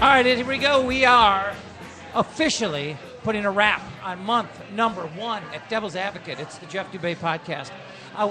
All right, here we go. We are officially putting a wrap on month number 1 at Devil's Advocate. It's the Jeff Dubay podcast.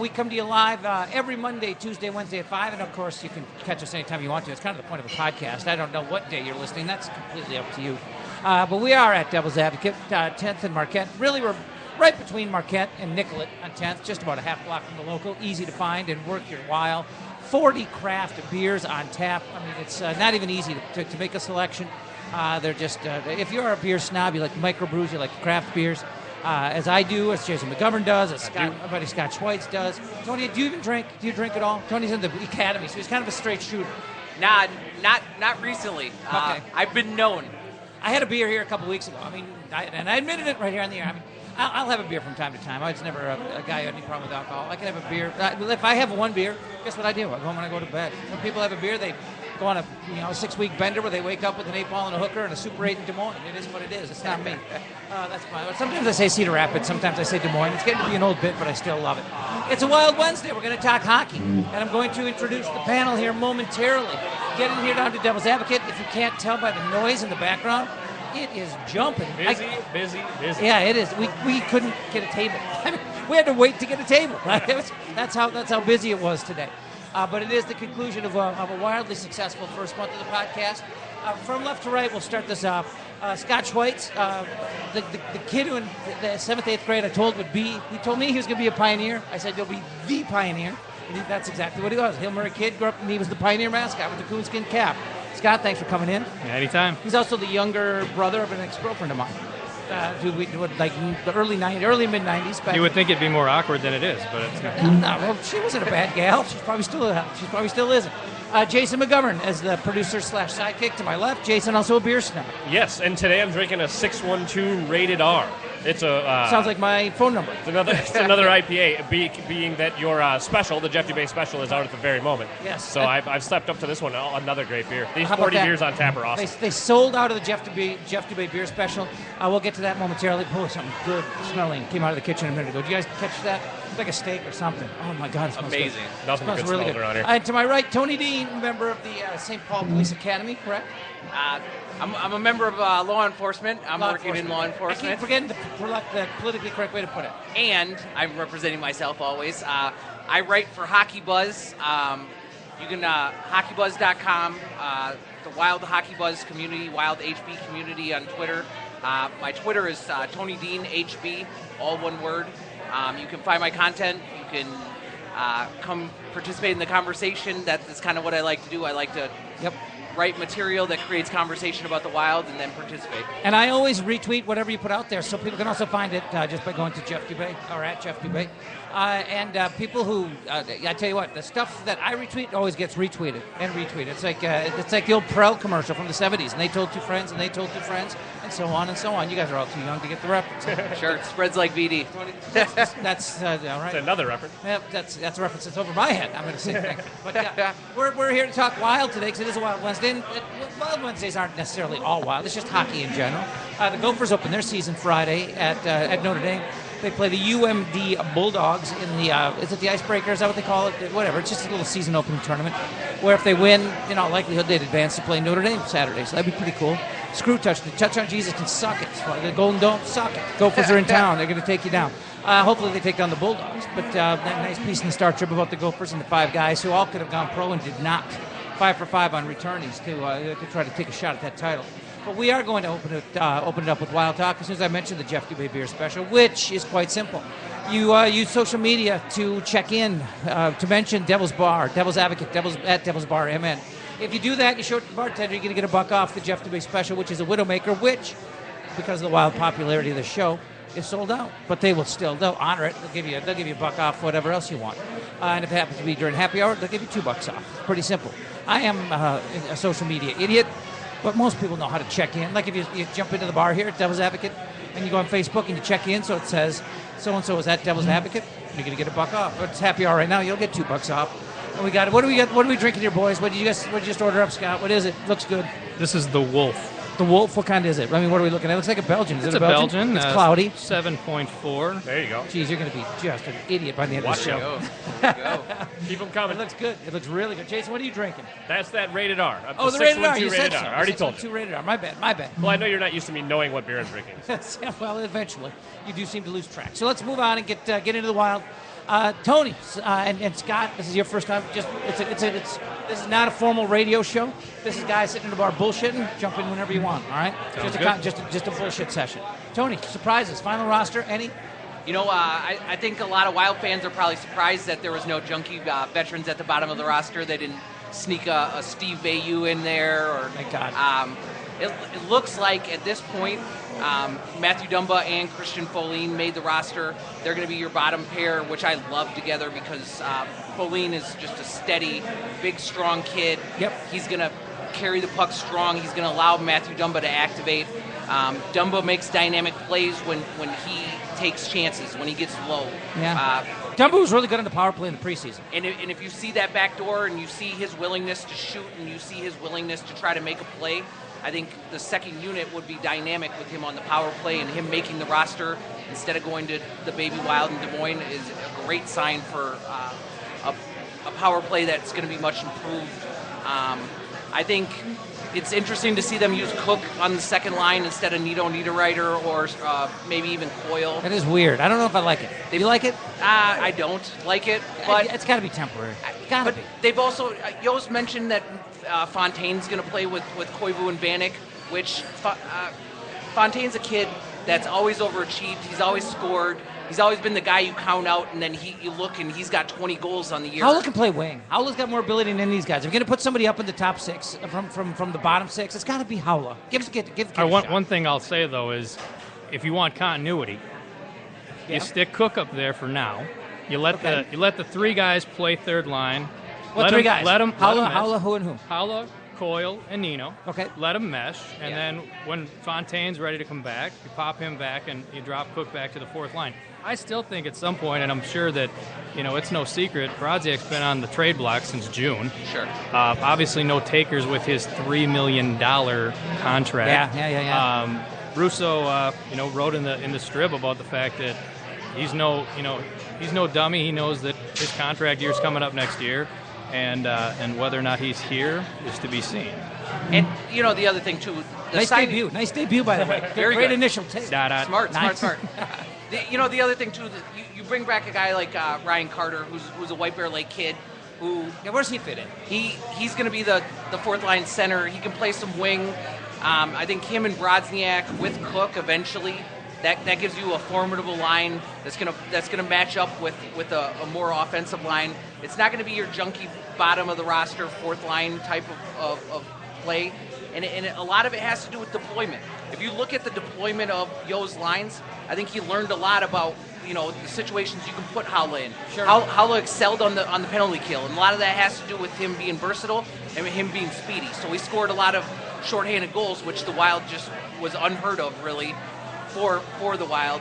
We come to you live every Monday, Tuesday, Wednesday at 5, and of course you can catch us anytime you want to. It's kind of the point of a podcast. I don't know what day you're listening. That's completely up to you. But we are at Devil's Advocate, 10th and Marquette. Really, we're right between Marquette and Nicollet on 10th, just about a half block from the local. Easy to find and worth your while. 40 craft beers on tap. I mean, it's not even easy to make a selection. They're just, if you're a beer snob, you like microbrews, you like craft beers, as I do, as Jason McGovern does, as my buddy Scott Schweitz does. Tony, do you even drink? Do you drink at all? Tony's in the academy, so he's kind of a straight shooter. Nah, not recently. Okay. I've been known. I had a beer here a couple weeks ago. I mean, and I admitted it right here on the air. I mean, I'll have a beer from time to time. I was never a guy who had any problem with alcohol. I can have a beer. If I have one beer, guess what I do? I go home and I go to bed. When people have a beer, they go on a 6-week bender where they wake up with an 8-ball and a hooker and a Super 8 in Des Moines. It is what it is. It's not me. That's fine. Sometimes I say Cedar Rapids. Sometimes I say Des Moines. It's getting to be an old bit, but I still love it. It's a Wild Wednesday. We're going to talk hockey. And I'm going to introduce the panel here momentarily. Get in here down to Devil's Advocate. If you can't tell by the noise in the background, it is jumping. Busy. Yeah, it is. We couldn't get a table. I mean, we had to wait to get a table. That's how busy it was today. But it is the conclusion of a wildly successful first month of the podcast. From left to right, we'll start this off. Scott Schweitz, the kid who in the 7th, 8th grade I told would be, he told me he was going to be a pioneer. I said, you'll be the pioneer. And that's exactly what he was. Hill Murray kid, grew up, and he was the pioneer mascot with the coonskin cap. Scott, thanks for coming in. Anytime. He's also the younger brother of an ex-girlfriend of mine. Who we like the early mid-90s. You would think it'd be more awkward than it is, but it's not. No, well, she wasn't a bad gal. She probably still isn't. Jason McGovern as the producer / sidekick to my left. Jason, also a beer snob. Yes, and today I'm drinking a 612 Rated R. It's a sounds like my phone number. It's another IPA. Being that your special, the Jeff Dubay special, is out at the very moment. Yes. So I've stepped up to this one. Another great beer. These How 40 about that? beers on tap are awesome. They sold out of the Jeff Dubay beer special. We'll get to that momentarily. Oh, something good smelling came out of the kitchen a minute ago. Did you guys catch that? It's like a steak or something. Oh my God, it smells Amazing. Good. Nothing Smells good really smells good. around here. And to my right, Tony Dean, member of the St. Paul Police Academy, correct? I'm a member of law enforcement. I'm working in law I keep enforcement. forgetting the politically correct way to put it. And I'm representing myself always. I write for Hockey Buzz. You can hockeybuzz.com, the Wild Hockey Buzz community, Wild HB community on Twitter. My Twitter is Tony Dean HB, all one word. You can find my content. You can come participate in the conversation. That's kind of what I like to do. I like to write material that creates conversation about the Wild and then participate. And I always retweet whatever you put out there, so people can also find it just by going to Jeff Dubay or at Jeff Dubay. And people who, I tell you what, the stuff that I retweet always gets retweeted and retweeted. It's like the old Prel commercial from the 70s, and they told two friends, and they told two friends, and so on and so on. You guys are all too young to get the reference. Sure, it spreads like VD. That's all right. That's another reference. Yeah, that's a reference that's over my head. I'm going to say. But we're here to talk Wild today because it is a Wild Wednesday. And Wild Wednesdays aren't necessarily all wild. It's just hockey in general. The Gophers open their season Friday at Notre Dame. They play the UMD Bulldogs in the, is it the Icebreaker? Is that what they call it? Whatever. It's just a little season opening tournament where if they win, in all likelihood, they'd advance to play Notre Dame Saturday. So that'd be pretty cool. Screw touch. The touch on Jesus can suck it. The Golden Dome, suck it. Gophers are in town. They're going to take you down. Hopefully they take down the Bulldogs. But that nice piece in the Star Tribune about the Gophers and the 5 guys who all could have gone pro and did not. 5 for 5 on returnees to try to take a shot at that title. But we are going to open it up with Wild Talk as soon as I mentioned the Jeff Dubay Beer Special, which is quite simple. You use social media to check in, to mention Devil's Bar, Devil's Advocate, Devil's Bar MN. If you do that, you show it to the bartender, you're going to get $1 off the Jeff Dubay Special, which is a Widowmaker, which, because of the wild popularity of the show, is sold out. But they'll honor it. They'll give you $1 off whatever else you want. And if it happens to be during happy hour, they'll give you $2 off. Pretty simple. I am a social media idiot. But most people know how to check in. Like if you jump into the bar here at Devil's Advocate and you go on Facebook and you check in, so it says so-and-so is at Devil's Advocate, you're going to get $1 off. But it's happy hour right now, you'll get $2 off. And what do we drinking here, boys? What did you just order up, Scott? What is it? Looks good. This is the Wolf. The Wolf, what kind is it? I mean, what are we looking at? It looks like a Belgian. Is It's it a a Belgian? It's cloudy. 7.4. There you go. Jeez, you're going to be just an idiot by the end of the show. Go. Keep them It coming. looks good. It looks really good. Jason, what are you drinking? That's that rated R. Oh, the rated R. 612 You said rated so. R. I already told you. 612 rated R. My bad. Well, I know you're not used to me knowing what beer I'm drinking. Well, eventually, you do seem to lose track. So let's move on and get into the Wild. Tony and Scott, this is your first time. This is not a formal radio show. This is guys sitting in the bar bullshitting. Jump in whenever you want. All right, just a bullshit session. Tony, surprises. Final roster. Any? I think a lot of Wild fans are probably surprised that there was no junkie veterans at the bottom of the roster. They didn't sneak a Steve Bayou in there. Or, thank God. It looks like at this point, Matthew Dumba and Christian Folin made the roster. They're going to be your bottom pair, which I love together because Folin is just a steady, big, strong kid. Yep. He's going to carry the puck strong. He's going to allow Matthew Dumba to activate. Dumba makes dynamic plays when he takes chances, when he gets low. Yeah. Dumba was really good on the power play in the preseason. And if you see that back door and you see his willingness to shoot and you see his willingness to try to make a play, I think the second unit would be dynamic with him on the power play, and him making the roster instead of going to the Baby Wild in Des Moines is a great sign for a power play that's going to be much improved. I think it's interesting to see them use Cook on the second line instead of Nito Niederreiter or maybe even Coyle. That is weird. I don't know if I like it. Do you like it? I don't like it, but it's got to be temporary. Got to be. They've also Yost mentioned that Fontaine's going to play with Koivu and Vanek, which Fontaine's a kid that's always overachieved. He's always scored. He's always been the guy you count out, and then you look and he's got 20 goals on the year. Howler can play wing. Howler's got more ability than these guys. If you're going to put somebody up in the top six from the bottom six, it's got to be Howler. Give One thing I'll say, though, is if you want continuity, you stick Cook up there for now. You let the three guys play third line. What three guys? Let them Howler, who and who? Howler, Coyle, and Nino. Okay. Let them mesh, and then when Fontaine's ready to come back, you pop him back and you drop Cook back to the fourth line. I still think at some point, and I'm sure that, it's no secret, Brodziak's been on the trade block since June. Sure. Obviously no takers with his $3 million contract. Yeah. Russo, wrote in the strip about the fact that he's no dummy. He knows that his contract year's coming up next year, and whether or not he's here is to be seen. And the other thing too, nice debut by the way. Very great good. initial take. Smart. The other thing too, you bring back a guy like Ryan Carter, who's a White Bear Lake kid. Where's he fit in? He's going to be the fourth line center. He can play some wing. I think him and Brodziak with Cook eventually. That gives you a formidable line that's gonna match up with a more offensive line. It's not going to be your junky bottom of the roster fourth line type of play, and a lot of it has to do with deployment. If you look at the deployment of Yo's lines, I think he learned a lot about the situations you can put Howla in. Sure. Howla excelled on the penalty kill, and a lot of that has to do with him being versatile and him being speedy. So he scored a lot of shorthanded goals, which the Wild just was unheard of really for the Wild.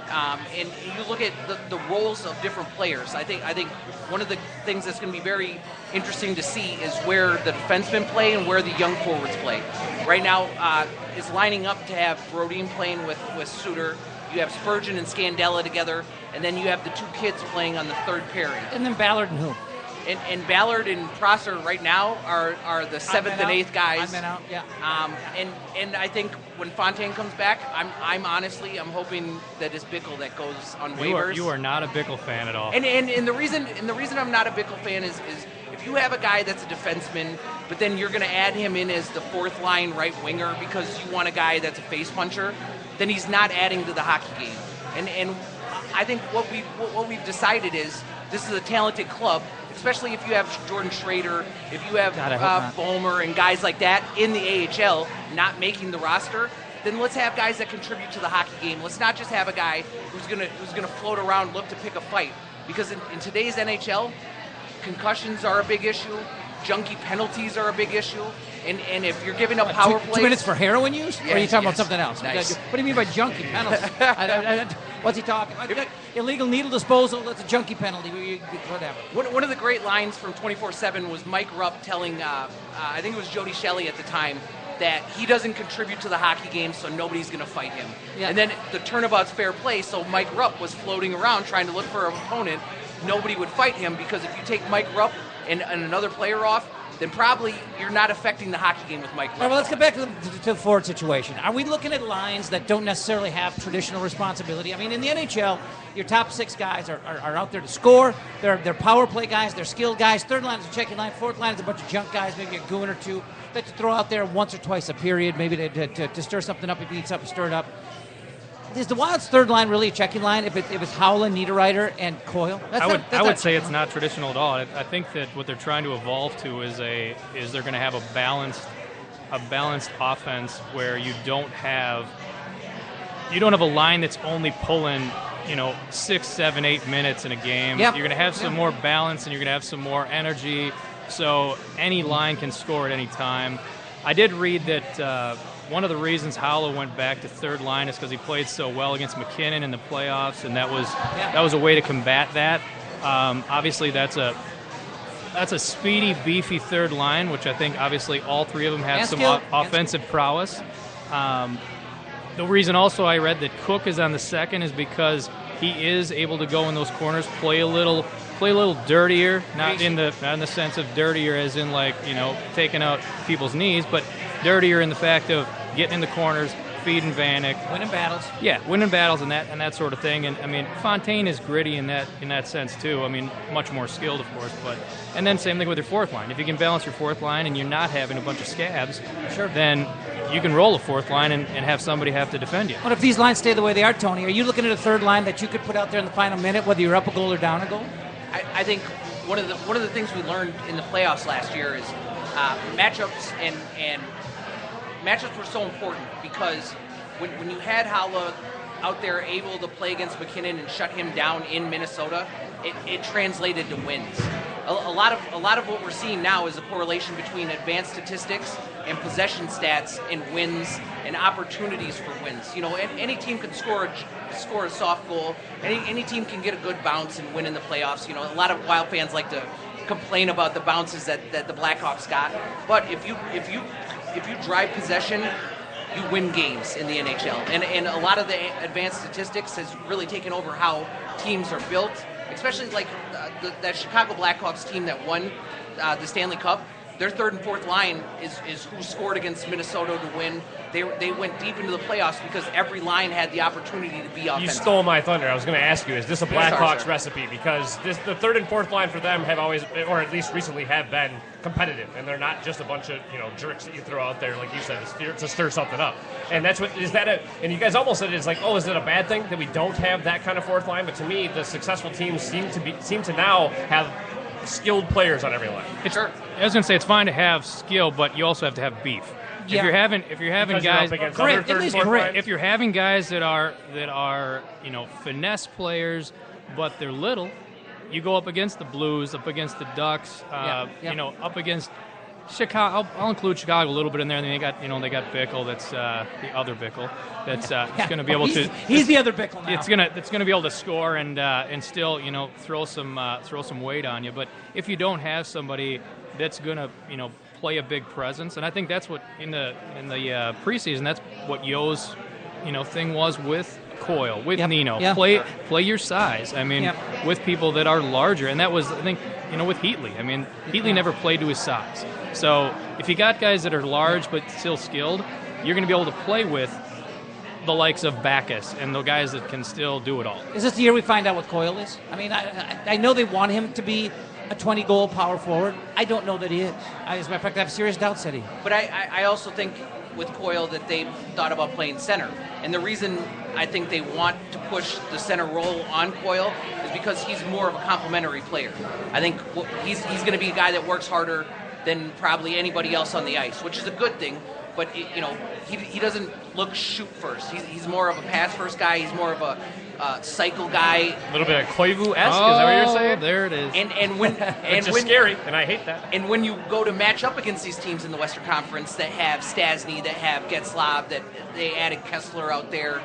And you look at the roles of different players. I think one of the things that's going to be very interesting to see is where the defensemen play and where the young forwards play. Right now, is lining up to have Brodin playing with Suter. You have Spurgeon and Scandella together, and then you have the two kids playing on the third pairing. And then Ballard and who? And Ballard and Prosser right now are the seventh and eighth guys. Out. Yeah. And I think when Fontaine comes back, I'm honestly hoping that it's Bickle that goes on waivers. You are not a Bickle fan at all. And the reason I'm not a Bickle fan is if you have a guy that's a defenseman, but then you're going to add him in as the fourth line right winger because you want a guy that's a face puncher, then he's not adding to the hockey game. And I think what we've decided is this is a talented club. Especially if you have Jordan Schrader, if you have Bulmer and guys like that in the AHL not making the roster, then let's have guys that contribute to the hockey game. Let's not just have a guy who's gonna float around, look to pick a fight. Because in today's NHL, concussions are a big issue, junkie penalties are a big issue, and if you're giving up power plays... 2 minutes for heroin use? Yeah, or are you talking about something else? Nice. What do you mean by junkie penalty? What's he talking about? Illegal needle disposal, that's a junkie penalty, whatever. One of the great lines from 24/7 was Mike Rupp telling, I think it was Jody Shelley at the time, that he doesn't contribute to the hockey game, so nobody's going to fight him. Yeah. And then the turnabout's fair play, so Mike Rupp was floating around trying to look for an opponent. Nobody would fight him because if you take Mike Rupp and another player off, then probably you're not affecting the hockey game with Mike Rupp. All right, well, let's get back to the forward situation. Are we looking at lines that don't necessarily have traditional responsibility? I mean, in the NHL, your top 6 guys are out there to score. They're power play guys. They're skilled guys. Third line is a checking line. Fourth line is a bunch of junk guys, maybe a goon or two that you throw out there once or twice a period, maybe to stir something up if you need something stirred up. Is the Wild's third line really a checking line if it's Howland, Niederreiter, and Coyle? I would say it's not traditional at all. I think that what they're trying to evolve to is they're going to have a balanced offense where you don't have a line that's only pulling 6, 7, 8 minutes in a game. Yep. You're going to have some more balance and you're going to have some more energy, so any line can score at any time. I did read that one of the reasons Howland went back to third line is because he played so well against McKinnon in the playoffs, and that was a way to combat that. Obviously, that's a speedy, beefy third line, which I think obviously all 3 of them have some offensive prowess. The reason also I read that Cook is on the second is because he is able to go in those corners, play a little dirtier, not in the sense of dirtier as in taking out people's knees, but dirtier in the fact of getting in the corners, feeding Vanek, winning battles. Yeah, winning battles and that sort of thing. And I mean, Fontaine is gritty in that sense too. I mean, much more skilled, of course, and then same thing with your fourth line. If you can balance your fourth line and you're not having a bunch of scabs, then you can roll a fourth line and have somebody have to defend you. But if these lines stay the way they are, Tony, are you looking at a third line that you could put out there in the final minute, whether you're up a goal or down a goal? I think one of the things we learned in the playoffs last year is matchups and matchups were so important because when you had Haula out there able to play against McKinnon and shut him down in Minnesota, it translated to wins. A lot of what we're seeing now is a correlation between advanced statistics and possession stats and wins and opportunities for wins. Any team can score a soft goal. Any team can get a good bounce and win in the playoffs. A lot of Wild fans like to complain about the bounces that the Blackhawks got, but if you drive possession, you win games in the NHL. And a lot of the advanced statistics has really taken over how teams are built, especially like that Chicago Blackhawks team that won the Stanley Cup. Their third and fourth line is who scored against Minnesota to win. They went deep into the playoffs because every line had the opportunity to be offensive. You stole my thunder. I was going to ask you, is this a Blackhawks recipe? Because the third and fourth line for them have always, or at least recently, have been competitive, and they're not just a bunch of jerks that you throw out there, like you said, to stir something up. And that's what is that. And you guys almost said it's like, oh, is it a bad thing that we don't have that kind of fourth line? But to me, the successful teams seem to now have skilled players on every line. Sure. I was going to say it's fine to have skill, but you also have to have beef. Yeah. If you're having guys, if you're having guys that are finesse players, but they're little, you go up against the Blues, up against the Ducks, up against Chicago. I'll include Chicago a little bit in there. And they got Bickle. That's the other Bickle. That's going to be able to. He's the other Bickle now. It's going to be able to score and still throw some weight on you. But if you don't have somebody that's going to play a big presence, and I think that's what in the preseason, that's what Yo's thing was with Coyle, with Nino. Play your size. I mean, with people that are larger, and that was, I think, with Heatley. I mean, Heatley never played to his size. So if you got guys that are large but still skilled, you're going to be able to play with the likes of Backus and the guys that can still do it all. Is this the year we find out what Coyle is? I mean, I know they want him to be a 20-goal power forward. I don't know that he is. As a matter of fact, I have serious doubts that he is. But I also think with Coyle that they've thought about playing center. And the reason I think they want to push the center role on Coyle is because he's more of a complementary player. I think he's going to be a guy that works harder than probably anybody else on the ice, which is a good thing. But he doesn't look shoot first. He's more of a pass first guy. He's more of a cycle guy. A little bit of Koivu-esque, is that what you're saying? There it is. It's just scary, and I hate that. And when you go to match up against these teams in the Western Conference that have Stasny, that have Getzlaf, that they added Kessler out there,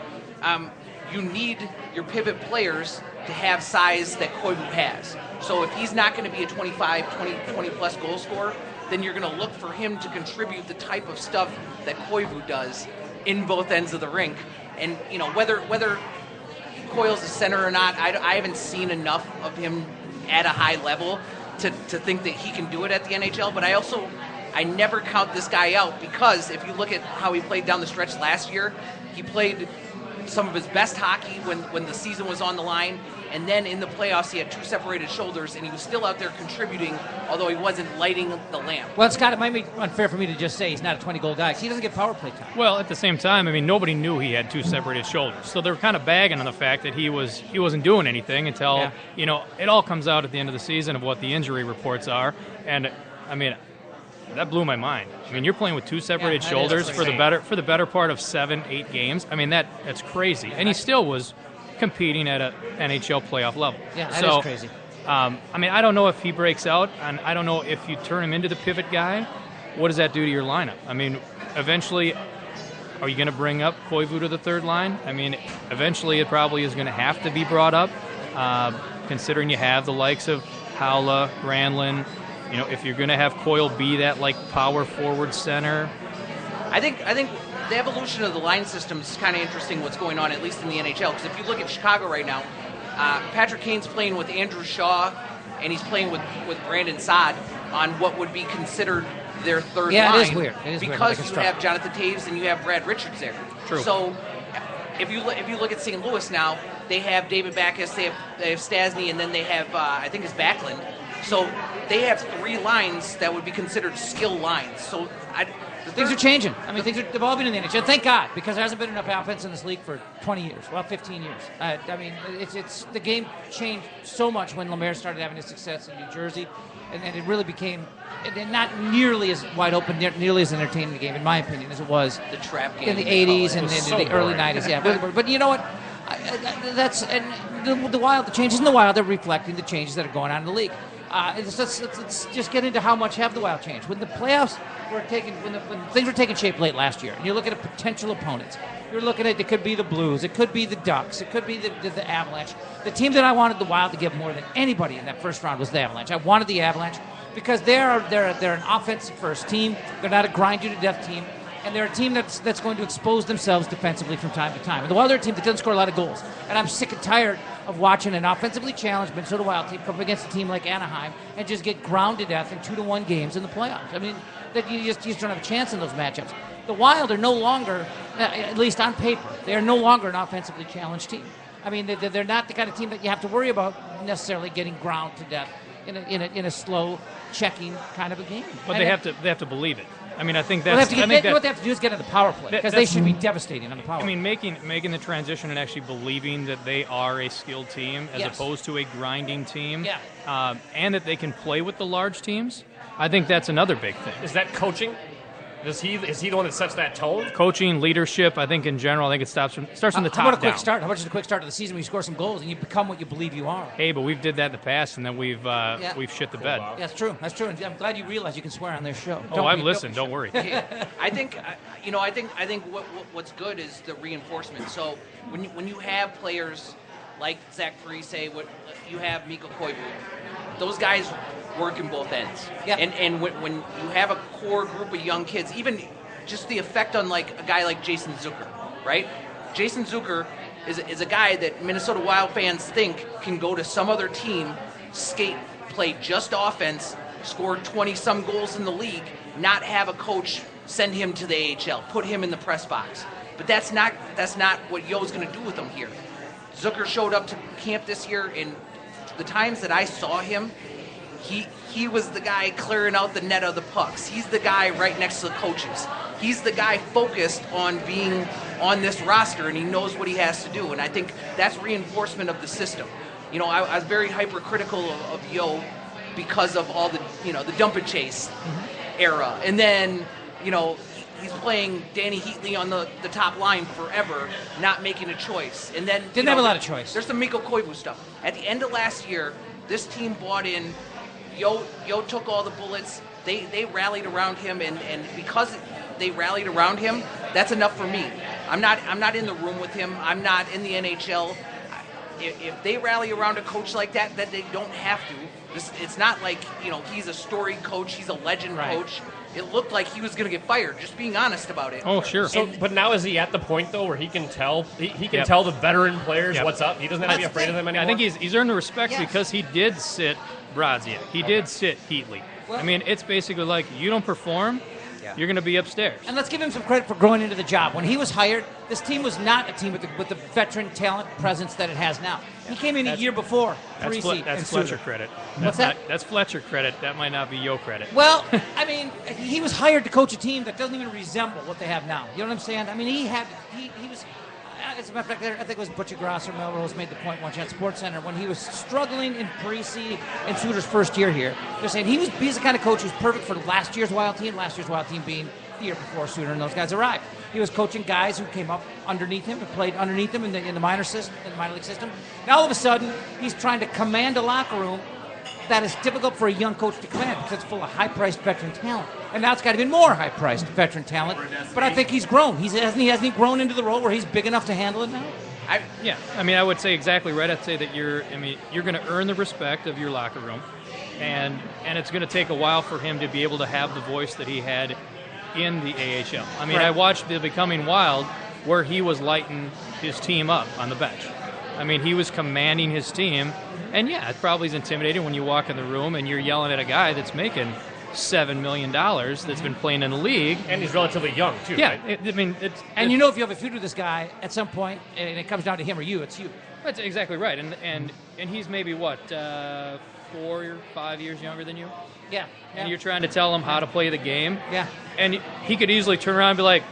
you need your pivot players to have size that Koivu has. So if he's not going to be a 20-plus goal scorer, then you're going to look for him to contribute the type of stuff that Koivu does in both ends of the rink. And, whether Coyle's a center or not, I haven't seen enough of him at a high level to think that he can do it at the NHL. But I never count this guy out, because if you look at how he played down the stretch last year, he played some of his best hockey when the season was on the line, and then in the playoffs he had 2 separated shoulders, and he was still out there contributing, although he wasn't lighting the lamp. Well, Scott, it might be unfair for me to just say he's not a 20-goal guy, because he doesn't get power play time. Well, at the same time, nobody knew he had 2 separated shoulders, so they were kind of bagging on the fact that he wasn't doing anything until it all comes out at the end of the season of what the injury reports are, and that blew my mind. You're playing with 2 separated shoulders for the better part of 7-8 games. That's crazy. And he still was competing at an NHL playoff level. Yeah, that is crazy. I don't know if he breaks out, and I don't know if you turn him into the pivot guy. What does that do to your lineup? Eventually, are you going to bring up Koivu to the third line? Eventually it probably is going to have to be brought up, considering you have the likes of Haula, Granlund. If you're going to have Coyle be that power forward center. I think the evolution of the line system is kind of interesting, what's going on, at least in the NHL. Because if you look at Chicago right now, Patrick Kane's playing with Andrew Shaw, and he's playing with Brandon Saad on what would be considered their third line. Yeah, it is weird. Because you have Jonathan Taves and you have Brad Richards there. True. So if you look at St. Louis now, they have David Backes, they have Stasny, and then they have I think it's Backlund. So they have 3 lines that would be considered skill lines. So things are changing. Things are evolving in the NHL. Thank God, because there hasn't been enough offense in this league for 20 years. Well, 15 years. It's the game changed so much when Lemaire started having his success in New Jersey, and it really became not nearly as wide open, nearly as entertaining a game, in my opinion, as it was the trap game in the 80s and in the early 90s. Yeah, but you know what? The Wild, the changes in the Wild are reflecting the changes that are going on in the league. Let's just get into how much have the Wild changed. When the playoffs were when things were taking shape late last year, and you look at potential opponents, you're looking at, it could be the Blues, it could be the Ducks, it could be the Avalanche. The team that I wanted the Wild to give more than anybody in that first round was the Avalanche. I wanted the Avalanche because they're an offensive first team. They're not a grind you to death team. And they're a team that's going to expose themselves defensively from time to time. And the Wild are a team that doesn't score a lot of goals. And I'm sick and tired of watching an offensively challenged Minnesota Wild team come up against a team like Anaheim and just get ground to death in 2-1 games in the playoffs. That you just don't have a chance in those matchups. The Wild are no longer, at least on paper, they are no longer an offensively challenged team. They're not the kind of team that you have to worry about necessarily getting ground to death in a slow checking kind of a game. But they have to believe it. I think that's. What they have to do is get in the power play, because they should be devastating on the power play. Making the transition and actually believing that they are a skilled team as opposed to a grinding team, and that they can play with the large teams. I think that's another big thing. Is that coaching? Is he the one that sets that tone? Coaching, leadership, I think in general, I think it starts from the top down. How about a quick start? How much is a quick start to the season when you score some goals and you become what you believe you are? Hey, but we've did that in the past, and then we've shit the bed. Yeah, that's true. That's true. And I'm glad you realize you can swear on their show. I've listened. Don't worry. I think what's good is the reinforcement. So when you have players like Zach Parise, you have Mikko Koivu, those guys work in both ends. Yep. And when you have a core group of young kids, even just the effect on a guy like Jason Zucker, right? Jason Zucker is a guy that Minnesota Wild fans think can go to some other team, skate, play just offense, score 20-some goals in the league, not have a coach send him to the AHL, put him in the press box. But that's not what Yo's going to do with him here. Zucker showed up to camp this year, and the times that I saw him, he was the guy clearing out the net of the pucks. He's the guy right next to the coaches. He's the guy focused on being on this roster, and he knows what he has to do. And I think that's reinforcement of the system. I was very hypercritical of Yo because of all the dump and chase era. And then, he's playing Danny Heatley on the top line forever, not making a choice. And then didn't have a lot of choice. There's some Mikko Koivu stuff. At the end of last year, this team bought in. Yo took all the bullets. They rallied around him, and because they rallied around him, that's enough for me. I'm not in the room with him. I'm not in the NHL. if they rally around a coach like that they don't have to. It's not like, he's a storied coach, he's a legend coach. It looked like he was going to get fired, just being honest about it. Oh, sure. So, but now is he at the point, though, where he can tell he can tell the veteran players what's up? He doesn't have to be afraid of them anymore? I think he's earned the respect because he did sit Brodziak. He did sit Heatley. Well, I mean, it's basically like, you don't perform, you're going to be upstairs. And let's give him some credit for growing into the job. When he was hired, this team was not a team with the veteran talent presence that it has now. He came in a year before. That's Fletcher credit. What's that? That's Fletcher credit. That might not be Yo credit. Well, I mean, he was hired to coach a team that doesn't even resemble what they have now. You know what I'm saying? I mean, he was. As a matter of fact, I think it was Butcher Gross or Melrose made the point once at SportsCenter when he was struggling in Parisi in Suter's first year here. They're saying he's the kind of coach who's perfect for last year's Wild team being the year before Suter and those guys arrived. He was coaching guys who came up underneath him and played underneath him in the minor league system. Now all of a sudden, he's trying to command a locker room that is difficult for a young coach to command because it's full of high-priced veteran talent. And now it's got even more high-priced veteran talent. But I think he's grown. Hasn't he grown into the role where he's big enough to handle it now? I mean, I would say exactly right. I'd say that you're going to earn the respect of your locker room, and it's going to take a while for him to be able to have the voice that he had in the AHL. I mean, I watched the Becoming Wild where he was lighting his team up on the bench. I mean, he was commanding his team, and it probably is intimidating when you walk in the room and you're yelling at a guy that's making $7 million that's been playing in the league. And he's relatively young, too, right? If you have a feud with this guy at some point, and it comes down to him or you, it's you. That's exactly right. And he's maybe, 4 or 5 years younger than you? Yeah. And you're trying to tell him how to play the game? Yeah. And he could easily turn around and be like,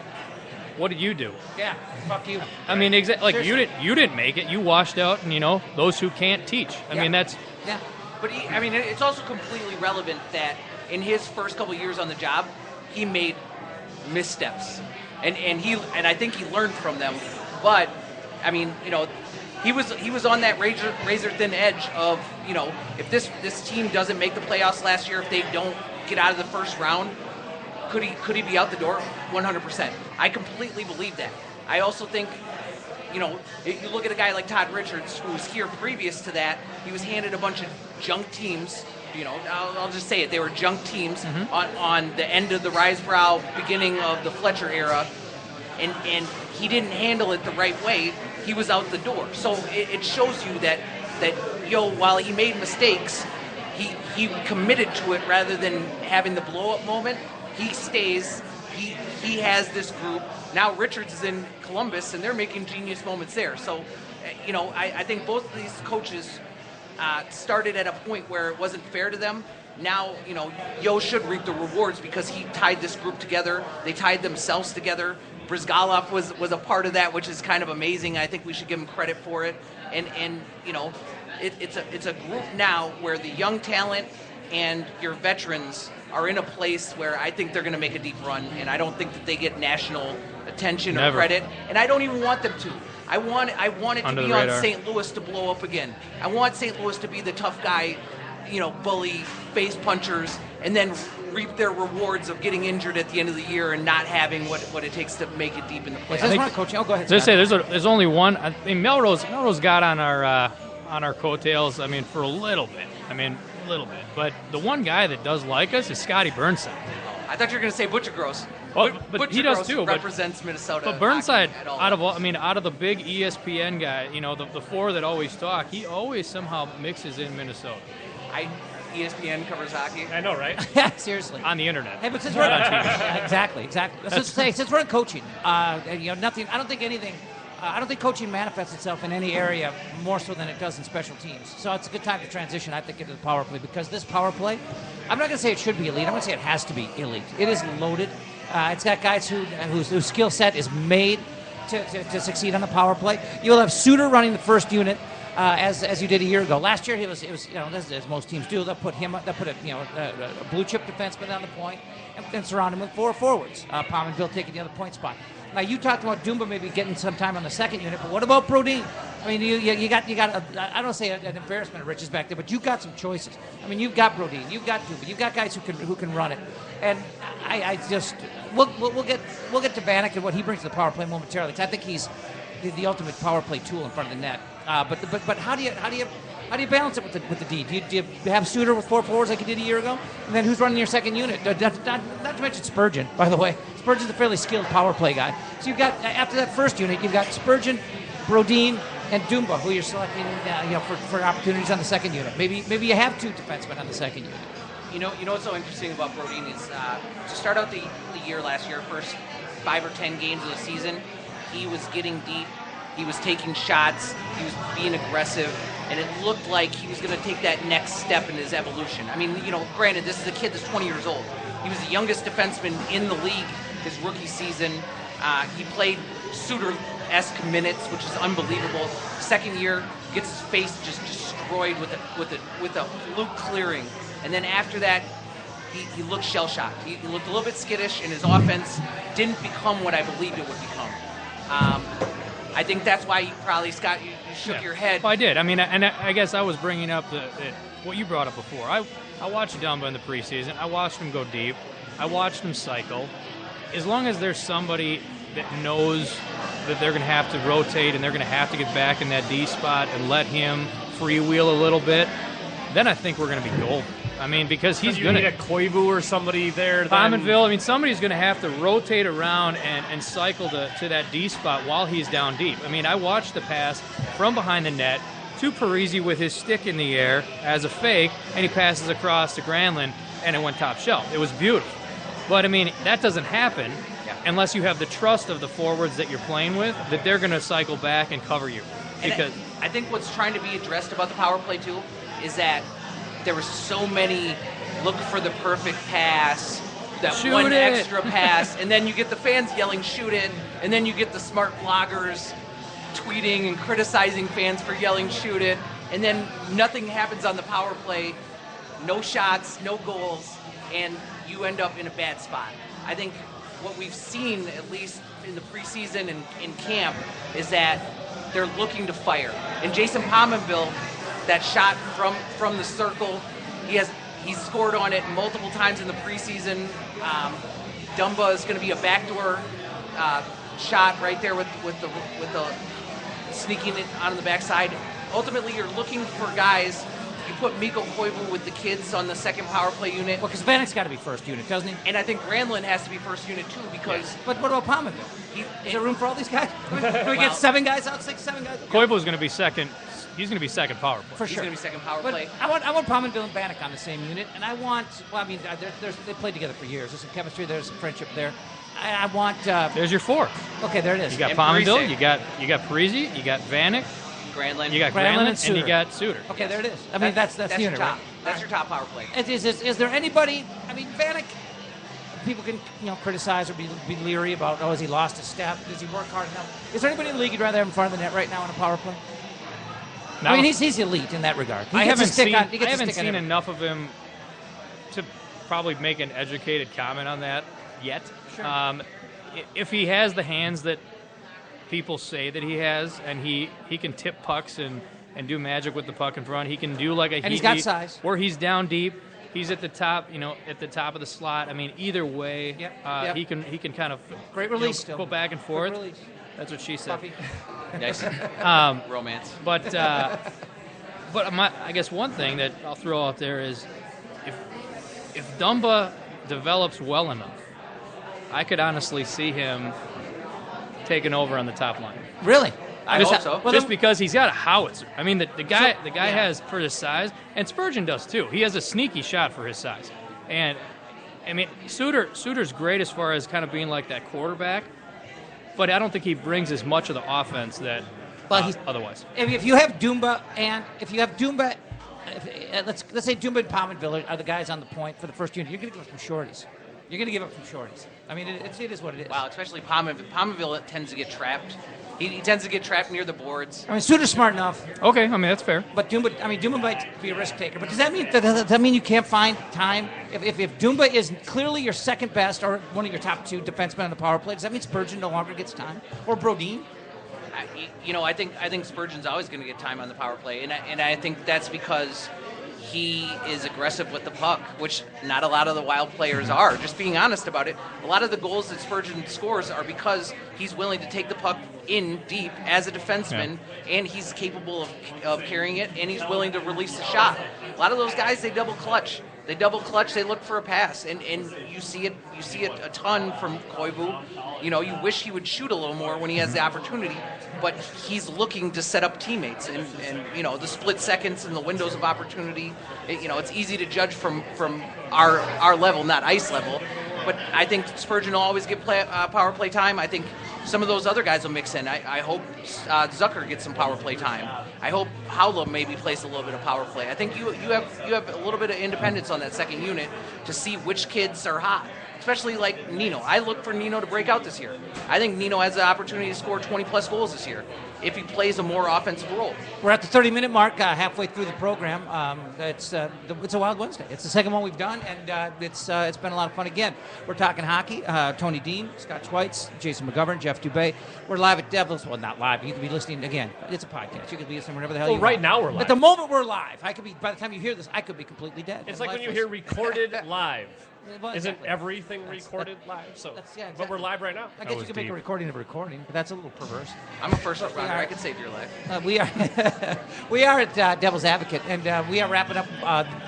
what did you do? Yeah, fuck you. I mean, you didn't make it. You washed out, and, those who can't teach. I mean, that's... Yeah. But, it's also completely relevant that in his first couple of years on the job, he made missteps. And I think he learned from them. But, he was on that razor thin edge of, if this team doesn't make the playoffs last year, if they don't get out of the first round, could he be out the door? 100%. I completely believe that. I also think, if you look at a guy like Todd Richards, who was here previous to that, he was handed a bunch of junk teams. I'll just say it. They were junk teams on the end of the Risebrow, beginning of the Fletcher era, and he didn't handle it the right way. He was out the door. So it shows you that while he made mistakes, he committed to it rather than having the blow-up moment. He stays. He has this group. Now Richards is in Columbus, and they're making genius moments there. So, I think both of these coaches started at a point where it wasn't fair to them. Now, Yo should reap the rewards because he tied this group together. They tied themselves together. Brizgalov was a part of that, which is kind of amazing. I think we should give him credit for it. And it's a group now where the young talent and your veterans are in a place where I think they're going to make a deep run, and I don't think that they get national attention or credit, and I don't even want them to. I want it to be on St. Louis to blow up again. I want St. Louis to be the tough guy, bully, face punchers, and then reap their rewards of getting injured at the end of the year and not having what it takes to make it deep in the playoffs. Coaching. Oh, go ahead. As I say, there's only one. I mean, Melrose got on our coattails. I mean, for a little bit. But the one guy that does like us is Scotty Burnside. I thought you were going to say Butcher Gross. Well, but he does too. Represents Minnesota. But Burnside, out of the big ESPN guy, the four that always talk, he always somehow mixes in Minnesota. ESPN covers hockey. I know, right? Yeah, seriously. On the internet. Hey, but since we're exactly. Since we're in coaching, nothing. I don't think anything. I don't think coaching manifests itself in any area more so than it does in special teams. So it's a good time to transition, I think, into the power play because this power play, I'm not going to say it should be elite. I'm going to say it has to be elite. It is loaded. It's got guys whose skill set is made to succeed on the power play. You'll have Suter running the first unit. As you did a year ago. Last year, it was as most teams do. They'll put a blue chip defenseman on the point and surround him with four forwards. Palm and Bill taking the other point spot. Now you talked about Dumba maybe getting some time on the second unit, but what about Brodin? I mean, you got I don't say an embarrassment of riches back there, but you got some choices. I mean, you've got Brodin, you've got Dumba, you've got guys who can run it, and we'll get to Vanek and what he brings to the power play momentarily. I think the ultimate power play tool in front of the net. But how do you balance it with the D? Do you have Suter with 4 forwards like you did a year ago? And then who's running your second unit? Not to mention Spurgeon, by the way. Spurgeon's a fairly skilled power play guy. So you've got, after that first unit, you've got Spurgeon, Brodin, and Dumba, who you're selecting for opportunities on the second unit. Maybe you have 2 defensemen on the second unit. You know what's so interesting about Brodin is to start out the year last year, first 5 or 10 games of the season, he was getting deep, he was taking shots, he was being aggressive, and it looked like he was going to take that next step in his evolution. I mean, granted, this is a kid that's 20 years old. He was the youngest defenseman in the league his rookie season. He played Suter-esque minutes, which is unbelievable. Second year, gets his face just destroyed with a fluke clearing. And then after that, he looked shell-shocked. He looked a little bit skittish, and his offense didn't become what I believed it would become. I think that's why you probably, Scott, you shook your head. Well, I did. I mean, and I guess I was bringing up what you brought up before. I watched Dumba in the preseason. I watched him go deep. I watched him cycle. As long as there's somebody that knows that they're going to have to rotate and they're going to have to get back in that D spot and let him freewheel a little bit, then I think we're going to be golden. I mean, because he's going to need a Koivu or somebody there. Pominville, I mean, somebody's going to have to rotate around and cycle to that D spot while he's down deep. I mean, I watched the pass from behind the net to Parisi with his stick in the air as a fake, and he passes across to Granlund, and it went top shelf. It was beautiful. But, I mean, that doesn't happen unless you have the trust of the forwards that you're playing with, that they're going to cycle back and cover you. Because I think what's trying to be addressed about the power play, too, is that there were so many look for the perfect pass, that shoot one it. extra pass, and then you get the fans yelling, shoot it, and then you get the smart bloggers tweeting and criticizing fans for yelling, shoot it, and then nothing happens on the power play, no shots, no goals, and you end up in a bad spot. I think what we've seen, at least in the preseason and in camp, is that they're looking to fire. And Jason Pominville, that shot from the circle, he's scored on it multiple times in the preseason. Dumba is going to be a backdoor shot right there with the sneaking it on the backside. Ultimately, you're looking for guys. You put Mikko Koivu with the kids on the second power play unit. Well, because Vanek's got to be first unit, doesn't he? And I think Granlund has to be first unit too, because. Yeah. But what about Pominville? Is there room for all these guys? Can we get 7 guys out, 6, 7 guys out? Koivu's going to be second. He's going to be second power play. For sure. He's going to be second power but play. I want Pominville and Vanek on the same unit, and I want. Well, I mean, they played together for years. There's some chemistry. There's some friendship there. I want. There's your 4. Okay, there it is. You got And Pominville. Parisi. You got Parisi. You got Vanek. Granlund. You got Granlund Granlund, and you got Suter. Okay, there it is. I mean, that's the your unit, top. right? That's your top power play. Is there anybody? I mean, Vanek. People can criticize or be leery about. Oh, has he lost his step? Does he work hard enough? Is there anybody in the league you'd rather have in front of the net right now in a power play? Now, I mean, he's elite in that regard. I haven't seen enough of him to probably make an educated comment on that yet. Sure. If he has the hands that people say that he has, and he can tip pucks and do magic with the puck in front, he can do like a. And he's got size. Where he's down deep, he's at the top. At the top of the slot. I mean, either way, Yep. he can kind of Great release still. go back and forth. Great release. That's what she said. Puffy. Nice. Romance. But I guess one thing that I'll throw out there is if Dumba develops well enough, I could honestly see him taking over on the top line. Really? I hope so. Well, Just because he's got a howitzer. I mean, the guy has for his size, and Spurgeon does too. He has a sneaky shot for his size. And I mean, Suter's great as far as kind of being like that quarterback, but I don't think he brings as much of the offense that otherwise. If you have Dumba let's say Dumba and Pominville are the guys on the point for the first unit, you're going to give up some shorties. I mean, it is what it is. Wow, especially Pominville tends to get trapped. He tends to get trapped near the boards. I mean, Suter's smart enough. Okay, I mean that's fair. But Dumba might be a risk taker. But does that mean you can't find time? If Dumba is clearly your second best or one of your top 2 defensemen on the power play, does that mean Spurgeon no longer gets time? Or Brodin? I think Spurgeon's always going to get time on the power play, and I think that's because he is aggressive with the puck, which not a lot of the Wild players are. Just being honest about it, a lot of the goals that Spurgeon scores are because he's willing to take the puck in deep as a defenseman, and he's capable of carrying it, and he's willing to release the shot. A lot of those guys, they double clutch. They look for a pass, and you see it a ton from Koivu. You know, you wish he would shoot a little more when he has the opportunity, but he's looking to set up teammates, and you know, the split seconds and the windows of opportunity. It's easy to judge from our level, not ice level, but I think Spurgeon will always get power play time. I think some of those other guys will mix in. I hope Zucker gets some power play time. I hope Howla maybe plays a little bit of power play. I think you have a little bit of independence on that second unit to see which kids are hot, especially like Nino. I look for Nino to break out this year. I think Nino has the opportunity to score 20-plus goals this year if he plays a more offensive role. We're at the 30-minute mark, halfway through the program. It's a Wild Wednesday. It's the second one we've done, and it's been a lot of fun again. We're talking hockey. Tony Dean, Scott Schweitz, Jason McGovern, Jeff Dubay. We're live at Devils. Well, not live. You can be listening again. It's a podcast. You can be listening whenever the hell you want. Right now we're live. At the moment we're live. I could be. By the time you hear this, I could be completely dead. It's like when you hear recorded live. Well, Isn't exactly. everything recorded live? So, exactly. But we're live right now. I guess you can make a recording of a recording, but that's a little perverse. I'm a first responder. I could save your life. We are at Devil's Advocate, and we are wrapping up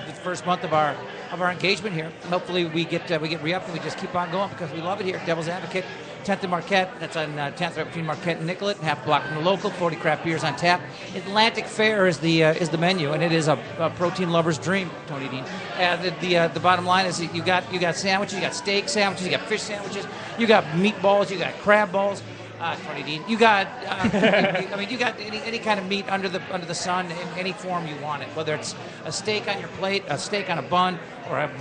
the first month of our engagement here. Hopefully we get re-upped and we just keep on going because we love it here. Devil's Advocate, 10th and Marquette. That's on 10th right between Marquette and Nicollet. Half a block from the local. 40 craft beers on tap. Atlantic Fare is the menu, and it is a protein lover's dream. Tony Dean. The bottom line is that you got sandwiches, you got steak sandwiches, you got fish sandwiches, you got meatballs, you got crab balls. Tony Dean, you got you got any kind of meat under the sun in any form you want it, whether it's a steak on your plate, a steak on a bun,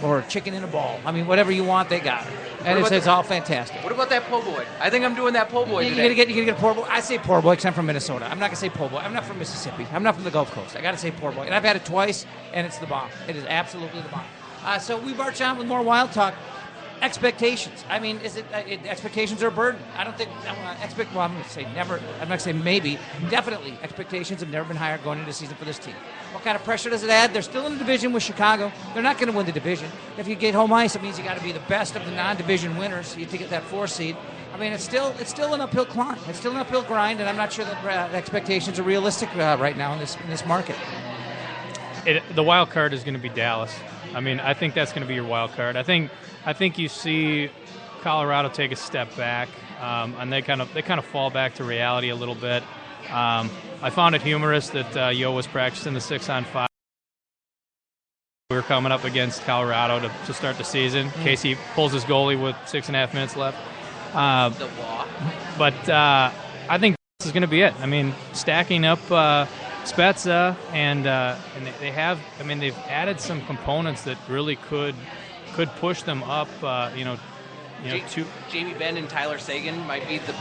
or chicken in a ball. I mean, whatever you want, they got it, and it's all fantastic. What about that po' boy? I think I'm doing that po' boy today. You're gonna get a poor boy. I say poor boy because I'm from Minnesota. I'm not gonna say po' boy. I'm not from Mississippi. I'm not from the Gulf Coast. I gotta say poor boy, and I've had it twice, and it's the bomb. It is absolutely the bomb. So we march on with more Wild talk. Expectations. I mean, is it expectations are a burden? I don't think well, I'm going to say never. I'm not going to say maybe. Definitely, expectations have never been higher going into the season for this team. What kind of pressure does it add? They're still in the division with Chicago. They're not going to win the division. If you get home ice, it means you got to be the best of the non-division winners to get that 4 seed. I mean, it's still an uphill climb. It's still an uphill grind, and I'm not sure that expectations are realistic right now in this market. The wild card is going to be Dallas. I mean, I think that's going to be your wild card. I think you see Colorado take a step back, and they kind of fall back to reality a little bit. I found it humorous that Yo was practicing the 6-on-5. We were coming up against Colorado to start the season. Casey pulls his goalie with 6.5 minutes left. The law. But I think this is going to be it. I mean, stacking up Spezza, and they have. I mean, they've added some components that really could push them up. Jamie Benn and Tyler Sagan might be the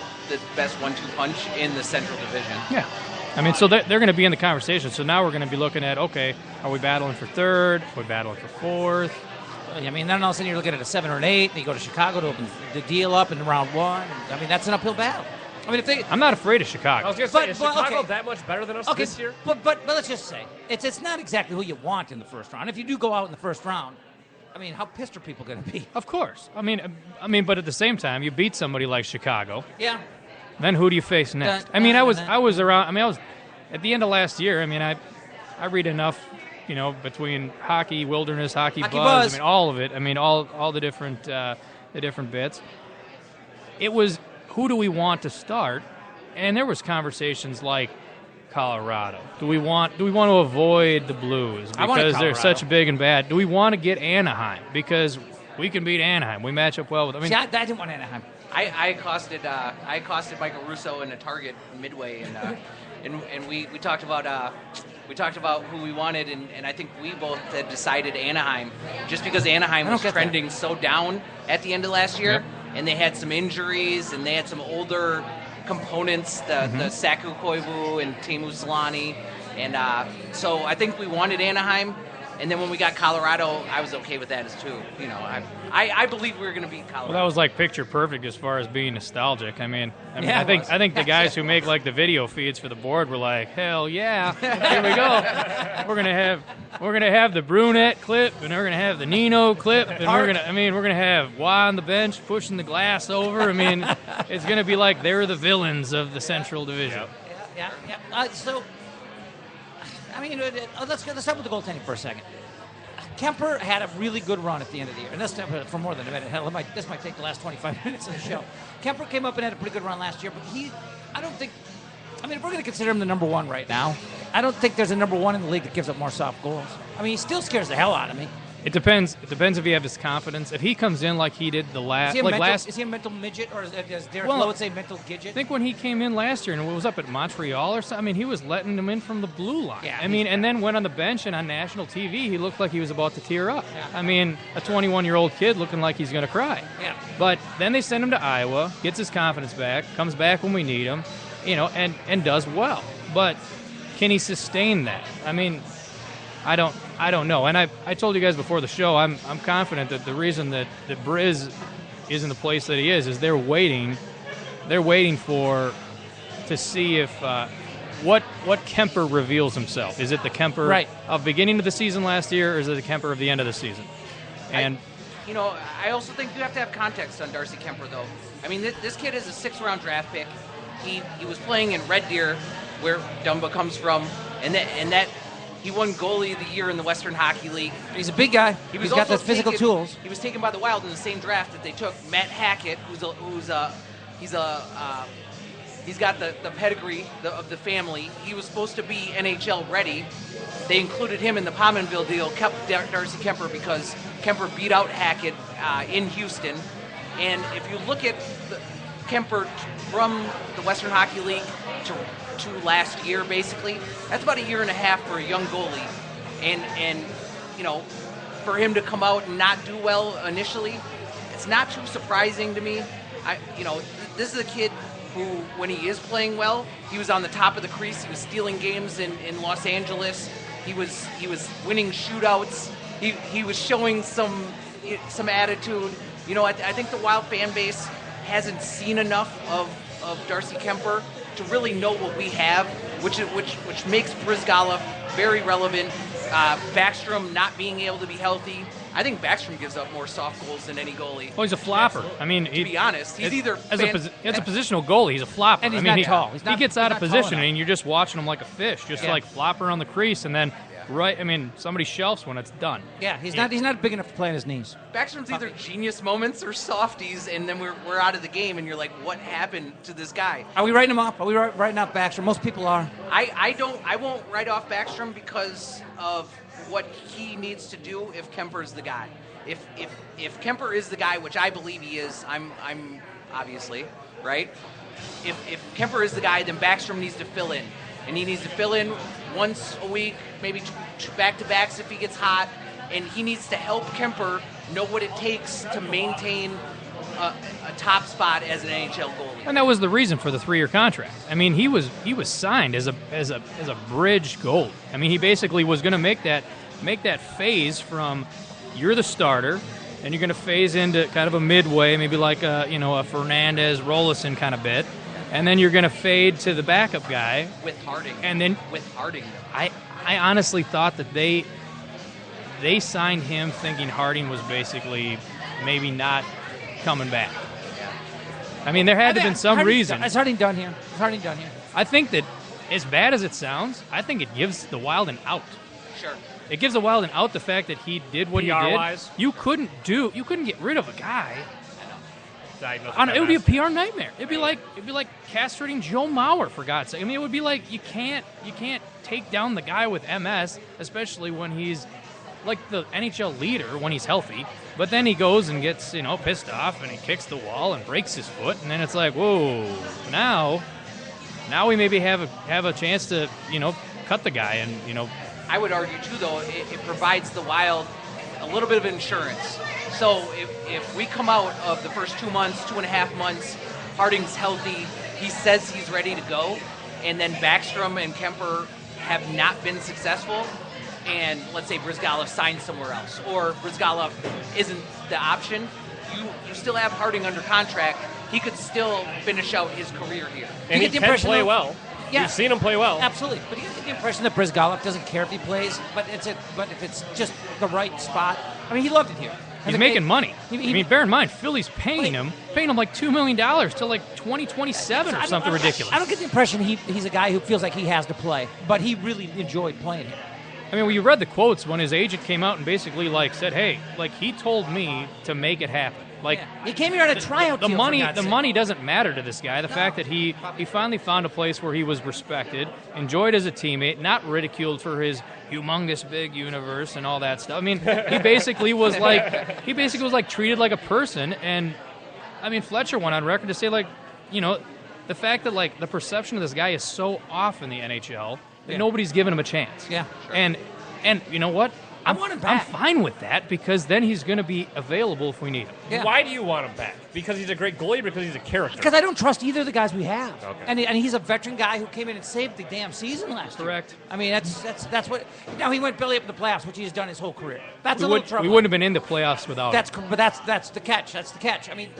best 1-2 punch in the Central Division. Yeah. I mean, so they're going to be in the conversation. So now we're going to be looking at, okay, are we battling for third? Are we battling for fourth? I mean, then all of a sudden you're looking at a 7 or an 8, and you go to Chicago to open the deal up in round 1. I mean, that's an uphill battle. I mean, I'm not afraid of Chicago. I was going to say, is Chicago that much better than us this year? But let's just say, it's not exactly who you want in the first round. If you do go out in the first round, I mean, how pissed are people going to be? Of course. I mean, but at the same time, you beat somebody like Chicago. Yeah. Then who do you face next? I mean, I was around. I mean, I was at the end of last year. I mean, I read enough, between hockey, wilderness, hockey buzz. I mean, all of it. I mean, all the different bits. It was, who do we want to start? And there was conversations like Colorado. Do we want to avoid the Blues because they're such big and bad? Do we want to get Anaheim because we can beat Anaheim? We match up well with. I mean, see, I didn't want Anaheim. I accosted Michael Russo in a Target midway, and we talked about who we wanted, and I think we both had decided Anaheim, just because Anaheim was trending so down at the end of last year, and they had some injuries, and they had some older components, the Saku Koivu and Teemu Solani, and so I think we wanted Anaheim, And then when we got Colorado, I was okay with that as too. I believe we were going to beat Colorado. Well, that was like picture perfect as far as being nostalgic. I mean, Yeah, I think the guys who make like the video feeds for the board were like, hell yeah, here we go. We're gonna have the brunette clip, and we're gonna have the Nino clip, and we're gonna have Wah on the bench pushing the glass over. I mean, it's gonna be like they're the villains of the Central Division. Yeah. Let's start with the goaltending for a second. Kemper had a really good run at the end of the year, and that's for more than a minute. Hell, this might take the last 25 minutes of the show. Kemper came up and had a pretty good run last year, but if we're going to consider him the number one right now, I don't think there's a number one in the league that gives up more soft goals. I mean, he still scares the hell out of me. It depends. It depends if he has his confidence. If he comes in like he did the last, is he a mental midget, or does Derek Lowe say mental gidget? I think when he came in last year and was up at Montreal or something, I mean, he was letting them in from the blue line. Yeah, and then went on the bench and on national TV, he looked like he was about to tear up. Yeah. I mean, a 21-year-old kid looking like he's going to cry. Yeah. But then they send him to Iowa, gets his confidence back, comes back when we need him, and does well. But can he sustain that? I mean, I don't know. And I told you guys before the show, I'm confident that the reason that Briz is in the place that he is they're waiting to see if what Kemper reveals himself. Is it the Kemper of beginning of the season last year, or is it the Kemper of the end of the season? And I also think you have to have context on Darcy Kemper, though. I mean, this kid is a 6th-round draft pick. He was playing in Red Deer, where Dumba comes from, and that he won goalie of the year in the Western Hockey League. He's a big guy. He's got the physical tools. He was taken by the Wild in the same draft that they took Matt Hackett, he's got the pedigree of the family. He was supposed to be NHL ready. They included him in the Pominville deal, kept Darcy Kemper because Kemper beat out Hackett in Houston. And if you look at Kemper from the Western Hockey League to last year, basically, that's about a year and a half for a young goalie. And for him to come out and not do well initially, it's not too surprising to me. This is a kid who, when he is playing well, he was on the top of the crease. He was stealing games in Los Angeles. He was winning shootouts. He was showing some attitude. I think the Wild fan base hasn't seen enough of Darcy Kemper to really know what we have, which makes Brizgalov very relevant. Backstrom not being able to be healthy. I think Backstrom gives up more soft goals than any goalie. Well, he's a flopper. I mean, to be honest, he's either as a positional goalie, he's a flopper. And he's not tall. He gets out of position, and you're just watching him like a fish, like flopper on the crease, and then somebody shelves when it's done. Yeah, he's not big enough to play on his knees. Backstrom's either genius moments or softies, and then we're out of the game, and you're like, what happened to this guy? Are we writing him off? Are we writing off Backstrom? Most people are. I won't write off Backstrom because of what he needs to do if Kemper's the guy. If Kemper is the guy, which I believe he is, I'm obviously, right? If Kemper is the guy, then Backstrom needs to fill in. And he needs to fill in once a week, maybe back-to-backs if he gets hot. And he needs to help Kemper know what it takes to maintain a top spot as an NHL goalie. And that was the reason for the 3-year contract. I mean, he was signed as a bridge goalie. I mean, he basically was going to make that phase from you're the starter, and you're going to phase into kind of a midway, maybe like a Fernandez Rolison kind of bit. And then you're going to fade to the backup guy. With Harding. And then with Harding. I honestly thought that they signed him thinking Harding was basically maybe not coming back. Yeah. I mean, there had to have been some reason. Is Harding done here? I think that, as bad as it sounds, I think it gives the Wild an out. Sure. It gives the Wild an out, the fact that he did what he did. PR-wise? You couldn't get rid of a guy. It would be a PR nightmare. It'd be like castrating Joe Mauer, for God's sake. I mean, it would be like you can't take down the guy with MS, especially when he's like the NHL leader when he's healthy. But then he goes and gets pissed off and he kicks the wall and breaks his foot, and then it's like, whoa, now we maybe have a chance to cut the guy, and I would argue too, though, it provides the Wild a little bit of insurance. So if we come out of the first 2.5 months, Harding's healthy, he says he's ready to go, and then Backstrom and Kemper have not been successful, and let's say Brizgalov signs somewhere else, or Brizgalov isn't the option, you still have Harding under contract. He could still finish out his career here. And he can play well. Yeah. You've seen him play well. Absolutely. But you get the impression that Brizgalov doesn't care if he plays, but if it's just the right spot. I mean, he loved it here. He's making money. I mean, bear in mind, Philly's paying him like $2 million till like 2027 or something ridiculous. I don't get the impression he's a guy who feels like he has to play, but he really enjoyed playing here. I mean, when you read the quotes when his agent came out and basically like said, "Hey, like he told me to make it happen." Like he came here on a tryout. The money doesn't matter to this guy. The fact that he finally found a place where he was respected, enjoyed as a teammate, not ridiculed for his humongous big universe and all that stuff. I mean, he basically was like treated like a person. And I mean, Fletcher went on record to say, like, you know, the fact that like the perception of this guy is so off in the NHL that nobody's giving him a chance. Yeah, sure. And you know what? I want him back. I'm fine with that because then he's going to be available if we need him. Yeah. Why do you want him back? Because he's a great goalie or because he's a character? Because I don't trust either of the guys we have. Okay. And he's a veteran guy who came in and saved the damn season last year. Correct. I mean, that's what. Now he went belly up in the playoffs, which he has done his whole career. That's a little trouble. We wouldn't have been in the playoffs without him. But that's the catch. That's the catch. I mean,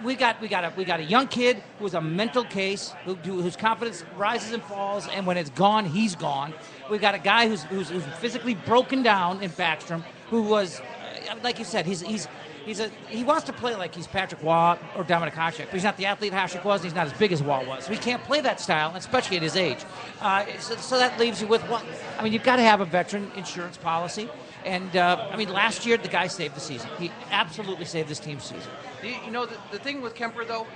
we got a young kid who's a mental case, whose confidence rises and falls, and when it's gone, he's gone. We've got a guy who's physically broken down in Backstrom, who was, like you said, he wants to play like he's Patrick Waugh or Dominic Hasek, but he's not the athlete Hasek was, and he's not as big as Waugh was. So he can't play that style, especially at his age. So that leaves you with what? I mean, you've got to have a veteran insurance policy. And, I mean, last year, the guy saved the season. He absolutely saved this team's season. You know, the thing with Kemper, though,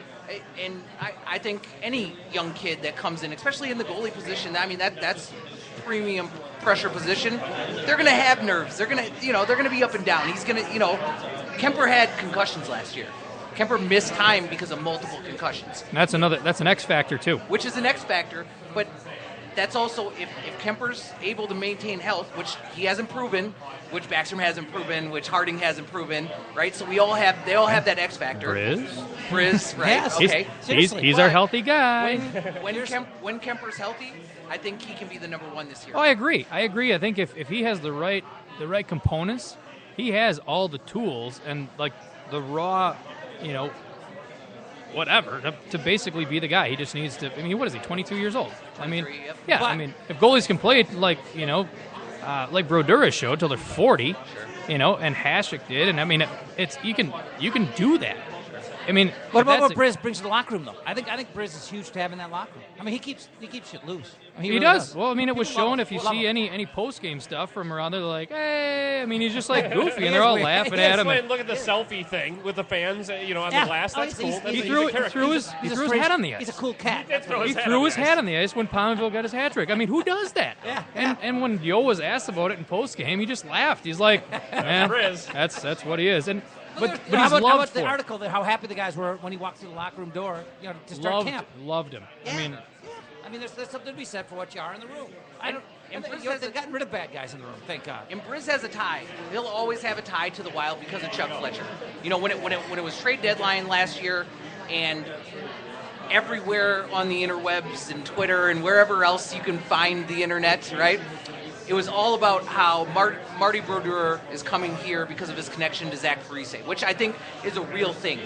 and I think any young kid that comes in, especially in the goalie position, I mean, that's premium pressure position. They're going to have nerves. They're going to be up and down. He's going to, Kemper had concussions last year. Kemper missed time because of multiple concussions. And that's an X factor, too. Which is an X factor, but that's also if Kemper's able to maintain health, which he hasn't proven, which Backstrom hasn't proven, which Harding hasn't proven, right? So they all have that X factor. Briz, right? Yes. Okay. He's our healthy guy. When Kemper's healthy, I think he can be the number one this year. Oh, I agree. I think if he has the right components, he has all the tools and like the raw, you know, whatever to basically be the guy. He just needs to. I mean, what is he? 22 years old. I mean, yep. Yeah. But, I mean, if goalies can play like like Brodeur showed till they're 40, you know, and Hasek did, and I mean, it's you can do that. I mean, what about what Briz brings to the locker room, though? I think Briz is huge to have in that locker room. I mean, he keeps shit loose. I mean, he really does. Well, I mean, it was People shown love if you him. see any post game stuff from around there, they're like, hey. I mean, he's just like goofy, and they're all laughing at him. Look at the selfie thing with the fans, on the glass. That's cool. He threw his hat on the ice. He's a cool cat. He threw his hat on the ice when Pominville got his hat trick. I mean, who does that? Yeah. And when Yo was asked about it in post game, he just laughed. He's like, man, that's what he is. And but he's how loved about for the it. article that how happy the guys were when he walked through the locker room door, to start camp. Loved him. Yeah. I mean, I mean, there's something to be said for what you are in the room. They've gotten rid of bad guys in the room, thank God. And Briz has a tie. He'll always have a tie to the Wild because of Chuck Fletcher. You know, when it was trade deadline last year, and everywhere on the interwebs and Twitter and wherever else you can find the internet, right? It was all about how Marty Brodeur is coming here because of his connection to Zach Parise, which I think is a real thing.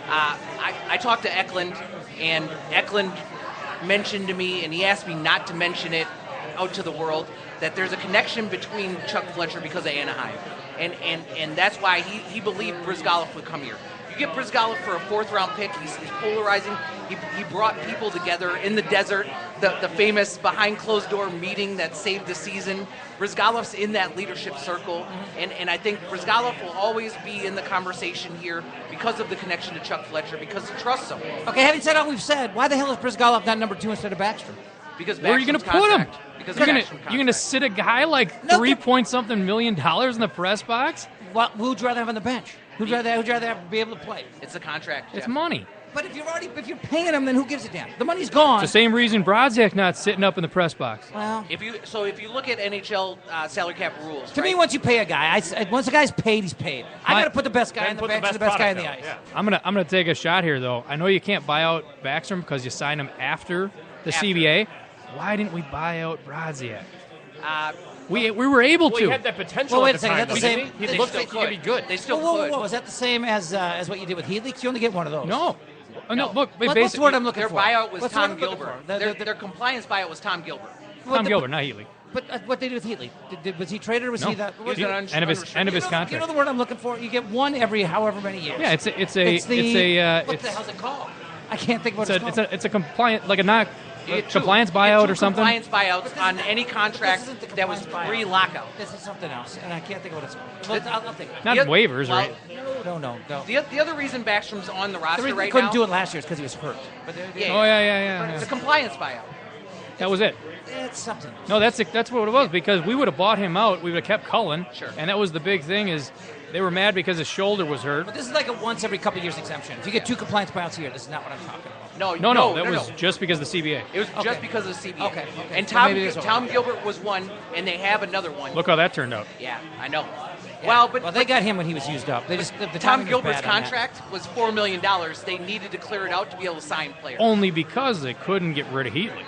I talked to Eklund, and Eklund mentioned to me, and he asked me not to mention it out to the world, that there's a connection between Chuck Fletcher because of Anaheim. And that's why he believed Brizgalov would come here. You get Brizgalov for a fourth-round pick. He's polarizing. He brought people together in the desert, the famous behind-closed-door meeting that saved the season. Brizgalov's in that leadership circle, and I think Brizgalov will always be in the conversation here because of the connection to Chuck Fletcher, because he trusts him. Okay, having said all we've said, why the hell is Brizgalov not number 2 instead of Backstrom? Because where are you going to put him? Because you're going to sit a guy like $3-point-something million in the press box? Well, who'd you rather have on the bench? Who'd you rather be able to play? It's a contract, Jeff. It's money. But if you're paying him, then who gives a damn? The money's gone. It's the same reason Brodziak not sitting up in the press box. Well, if you look at NHL salary cap rules, to me, once you pay a guy, once a guy's paid, he's paid. I got to put the best guy on the bench and the best guy on the ice. Yeah. I'm gonna take a shot here, though. I know you can't buy out Backstrom because you signed him after the CBA. Why didn't we buy out Brodziak? We were able Well, to. he had that potential Well, wait at a the second. time. That's the though, same- didn't he? They He looked still like he could be good. They still Whoa, could. was that the same as what you did with Healy? You only get one of those. No. No, look, What's the basically, word I'm looking Their for? buyout was What's the word Tom I'm looking Gilbert. for? Their compliance buyout was Tom Gilbert. What Tom the- Gilbert, not Healy. But what they do with Heatley? Was he traded or was No. he that? He was an End of his unrestricted. contract. You know the word I'm looking for? You get one every however many years. Yeah, it's what the hell's it called? I can't think of what it's called. it's a compliant, like a not You get compliance you get buyout two or something. Compliance buyouts But this on isn't- any but contract this isn't the that was compliance buyout. pre-lockout. This is something else, and I can't think of what it's called. Well, I'll think of it. Not The- waivers, well, right? No. The other reason Backstrom's on the The roster reason right they couldn't now, do it last year is because he was hurt. But Yeah. Oh yeah. it's a compliance buyout. That was it. it's something. No, that's what it was because we would have bought him out. We would have kept Cullen. Sure. And that was the big thing is they were mad because his shoulder was hurt. But this is like a once every couple years exemption. If you get two compliance buyouts a year, this is not what I'm talking about. No, that was just because of the CBA. It was Okay. just because of the CBA. Okay. And So Tom, maybe it is Tom okay. Gilbert was one, and they have another one. Look how that turned out. Yeah, I know. Yeah. Well, but they got him when he was used up. They just the Tom timing was Gilbert's bad on that. contract was $4 million. They needed to clear it out to be able to sign players. Only because they couldn't get rid of Heatley.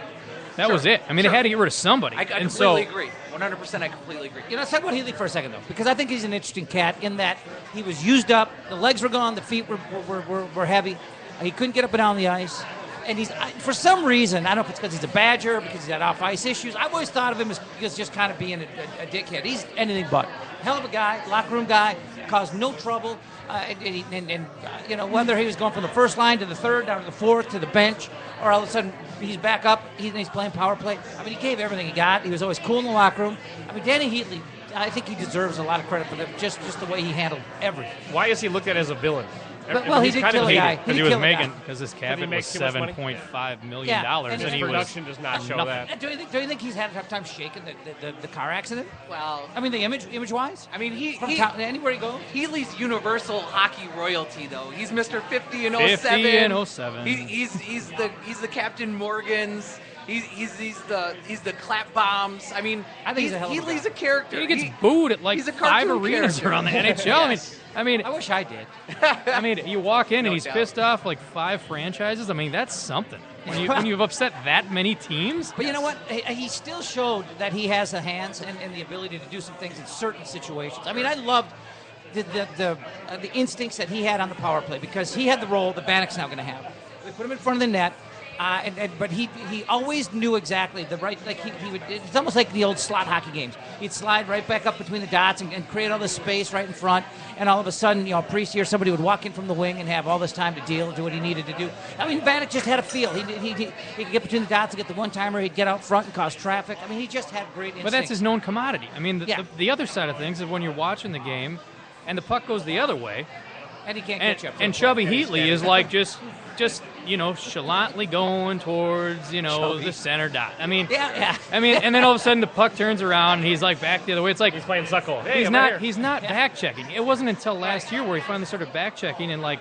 That Sure. was it. I mean, Sure. they had to get rid of somebody. I and completely so, agree. 100%, I completely agree. You know, let's talk about Healy for a second, though, because I think he's an interesting cat in that he was used up, the legs were gone, the feet were heavy, he couldn't get up and down the ice, and for some reason, I don't know if it's because he's a Badger, because he's had off-ice issues, I've always thought of him as just kind of being a dickhead. He's anything but. Hell of a guy, locker room guy, caused no trouble, you know, whether he was going from the first line to the third, down to the fourth, to the bench, or all of a sudden he's back up, he's playing power play. I mean, he gave everything he got. He was always cool in the locker room. I mean, Danny Heatley, I think he deserves a lot of credit for that, just the way he handled everything. Why is he looked at as a villain? Well, he He's did kind of kill a guy. hated. because he did was kill a guy. making, because his cap he hit make was too much money? $7.5 million, Yeah, and and his he was production does not show that. And do you think he's had a tough time shaking the car accident? Well, I mean, the image-wise? I mean, Anywhere he goes? Healy's universal hockey royalty, though. He's Mr. 50 and 07. 50 and 07. He's the Captain Morgans. He's the clap bombs. I mean, I think he's a hell of a Healy's guy. a character. He gets booed at like he's a 5 cartoon arenas character. around the NHL. Yes. I mean, I wish I did. I mean, you walk in No and he's doubt. pissed off like 5 franchises. I mean, that's something. When you've upset that many teams. But you know what? He still showed that he has the hands and the ability to do some things in certain situations. I mean, I loved the instincts that he had on the power play because he had the role that Bannock's now going to have. We put him in front of the net. But he always knew exactly the right, like he would, it's almost like the old slot hockey games. He'd slide right back up between the dots and create all this space right in front, and all of a sudden, you know, a priest here, somebody would walk in from the wing and have all this time to deal and do what he needed to do. I mean, Bannock just had a feel. He could get between the dots and get the one-timer, he'd get out front and cause traffic. I mean, he just had great instincts. But that's his known commodity. I mean, Yeah. the other side of things is when you're watching the game and the puck goes the other way, and he can't catch up. and Chubby Heatley is like just you know, chalantly going towards, you know, Chubby. the center dot. I mean, Yeah. I mean, and then all of a sudden the puck turns around and he's like back the other way. It's like He's playing Zuckel. Hey, I'm right here. he's not back checking. It wasn't until last year where he finally started back checking and like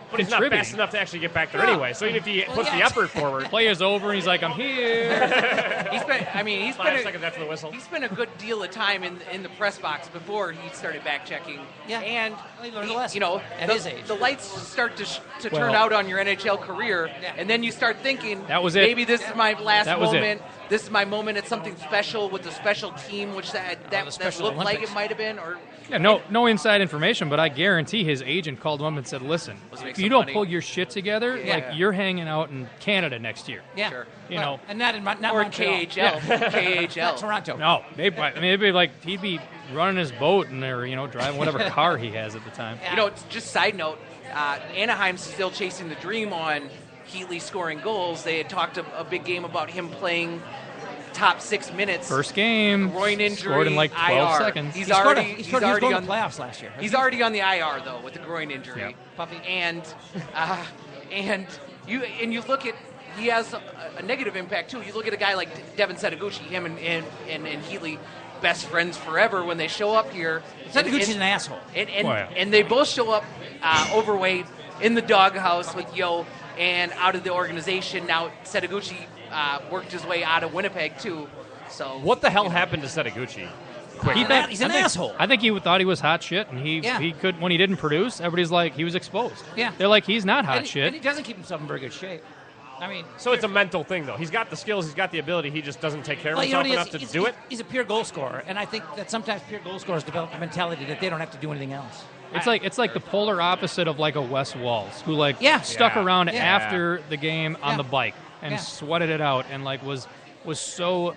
But he's not contributing. fast enough to actually get back there anyway. So even if he puts the yeah. effort forward, Play is over and he's like, I'm here. He's been 5 seconds after the whistle. He spent a good deal of time in the press box before he started back checking. Yeah. And Well, he learned a lesson you know, at his age. the lights start to turn Well- out on your NHL career, Yeah. and then you start thinking, That was it. maybe this is my last That was it. moment. This is my moment at something special with the special team, which that Special looked like Olympics. it might have been, or Yeah, no inside information, but I guarantee his agent called him up and said, listen, Let's make if you some don't money." pull your shit together, Yeah. like you're hanging out in Canada next year. Yeah. Sure. You Well, know. and not in not or Montreal. KHL, Not KHL. Toronto. No, it'd be like he'd be running his boat and they're, you know, driving whatever car he has at the time. Yeah. You know, just side note, Anaheim's still chasing the dream on Heatley scoring goals. They had talked a big game about him playing top 6 minutes. First game, groin injury, scored in like 12 IR. seconds. He's He scored already he was going on to playoffs last year. He's already on the IR though with the groin injury. Yeah. Puffy. And you look at, he has a negative impact too. You look at a guy like Devin Setaguchi, him and Heatley, best friends forever when they show up here. Setaguchi's an asshole. And Oh, yeah. and they both show up overweight in the doghouse with Yo and out of the organization. Now Setaguchi worked his way out of Winnipeg too. So What the hell happened to Setaguchi? Quick. He's an asshole. I think he thought he was hot shit, and he could when he didn't produce. Everybody's like he was exposed. Yeah. they're like he's not hot and shit. he doesn't keep himself in very good shape. I mean, so it's a mental thing, though. He's got the skills, he's got the ability, he just doesn't take care of himself enough to do it. He's a pure goal scorer, and I think that sometimes pure goal scorers develop the mentality that they don't have to do anything else. It's like the polar opposite of like a Wes Walls, who stuck around after the game on the bike and sweated it out, and like was so.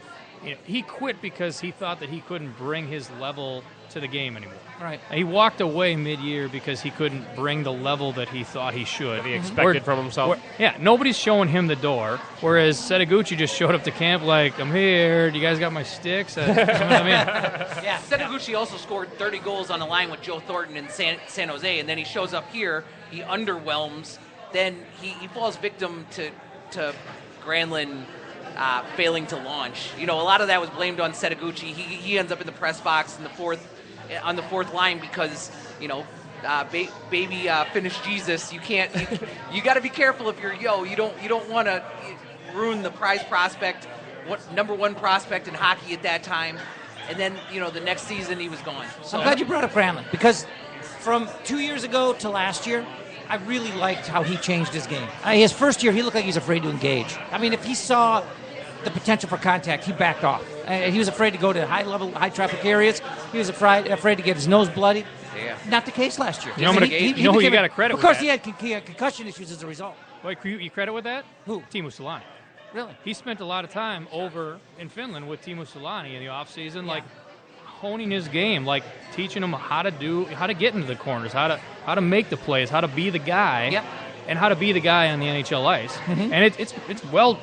He quit because he thought that he couldn't bring his level to the game anymore. Right. And he walked away mid-year because he couldn't bring the level that he thought he should. That he expected from himself. Nobody's showing him the door, whereas Setaguchi just showed up to camp like, I'm here, do you guys got my sticks? You know what I mean? Yeah. Setaguchi also scored 30 goals on the line with Joe Thornton in San Jose, and then he shows up here, he underwhelms, then he falls victim to Granlund failing to launch. A lot of that was blamed on Setaguchi. He ends up in the press box on the fourth line because baby finish Jesus. You can't. You got to be careful if you're Yo. You don't want to ruin the prize prospect, number one prospect in hockey at that time. And then the next season he was gone. So I'm glad you brought up Granlund, because from 2 years ago to last year, I really liked how he changed his game. His first year, he looked like he was afraid to engage. I mean, if he saw the potential for contact, he backed off. He was afraid to go to high traffic areas. He was afraid to get his nose bloodied. Yeah. Not the case last year. Who you got to credit with that? Of course, he had concussion issues as a result. Wait, you credit with that? Who? Teemu Selanne. Really? He spent a lot of time over in Finland with Teemu Selanne in the offseason, honing his game, teaching him how to get into the corners, how to make the plays, how to be the guy. Yep. And how to be the guy on the NHL ice, and it's well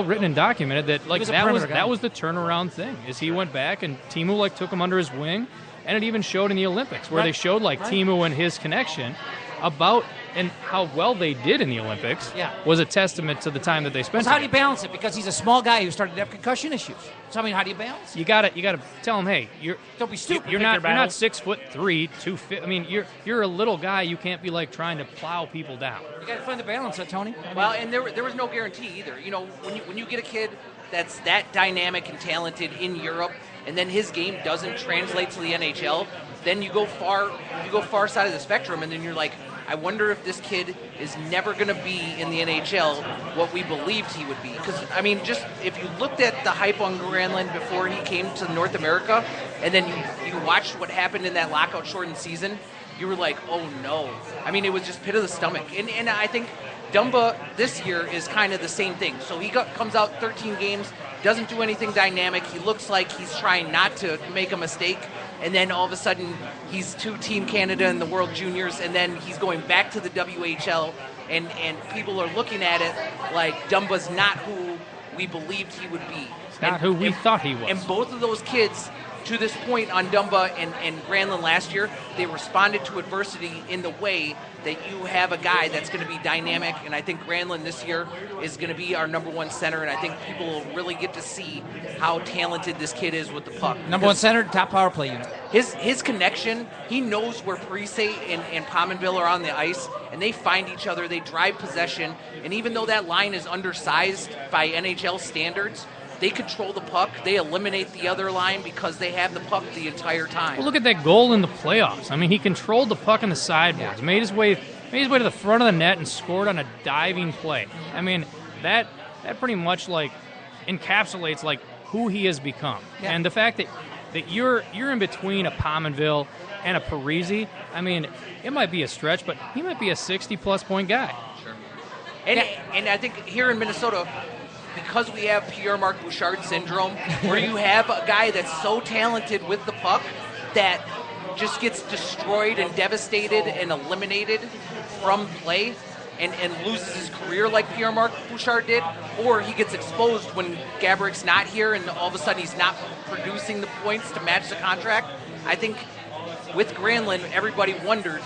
written and documented that that was the turnaround thing. Is he went back and Teemu took him under his wing, and it even showed in the Olympics where they showed Teemu and his connection about and how well they did in the Olympics was a testament to the time that they spent. So how do you balance it? Because he's a small guy who started to have concussion issues. So how do you balance? You gotta tell him, hey, don't be stupid. You're not 6'3", 250. I mean, you're a little guy. You can't be trying to plow people down. You gotta find the balance, Tony. Well, and there was no guarantee either. When you get a kid that's that dynamic and talented in Europe, and then his game doesn't translate to the NHL, then you go far side of the spectrum, and then you're like, I wonder if this kid is never going to be in the NHL what we believed he would be. Because, I mean, just if you looked at the hype on Granlund before he came to North America, and then you watched what happened in that lockout-shortened season, you were like, oh, no. I mean, it was just pit of the stomach. And I think Dumba this year is kind of the same thing. So he comes out 13 games, doesn't do anything dynamic. He looks like he's trying not to make a mistake. And then all of a sudden, he's Team Canada in the World Juniors, and then he's going back to the WHL, and people are looking at it like Dumba's not who we believed he would be. It's not who we thought he was. And both of those kids, to this point on Dumba and Granlund last year, they responded to adversity in the way that you have a guy that's going to be dynamic, and I think Granlund this year is going to be our number one center, and I think people will really get to see how talented this kid is with the puck. Number one center, top power play unit. His connection, he knows where Parise and Pominville are on the ice, and they find each other, they drive possession, and even though that line is undersized by NHL standards, they control the puck. They eliminate the other line because they have the puck the entire time. Well, look at that goal in the playoffs. I mean, he controlled the puck in the sideboards, made his way to the front of the net, and scored on a diving play. I mean, that pretty much encapsulates who he has become, and the fact that you're in between a Pominville and a Parise. I mean, it might be a stretch, but he might be a 60-plus point guy. Sure. And I think here in Minnesota, because we have Pierre-Marc Bouchard syndrome, where you have a guy that's so talented with the puck that just gets destroyed and devastated and eliminated from play and loses his career like Pierre-Marc Bouchard did, or he gets exposed when Gabourik's not here and all of a sudden he's not producing the points to match the contract. I think with Granlund, everybody wondered,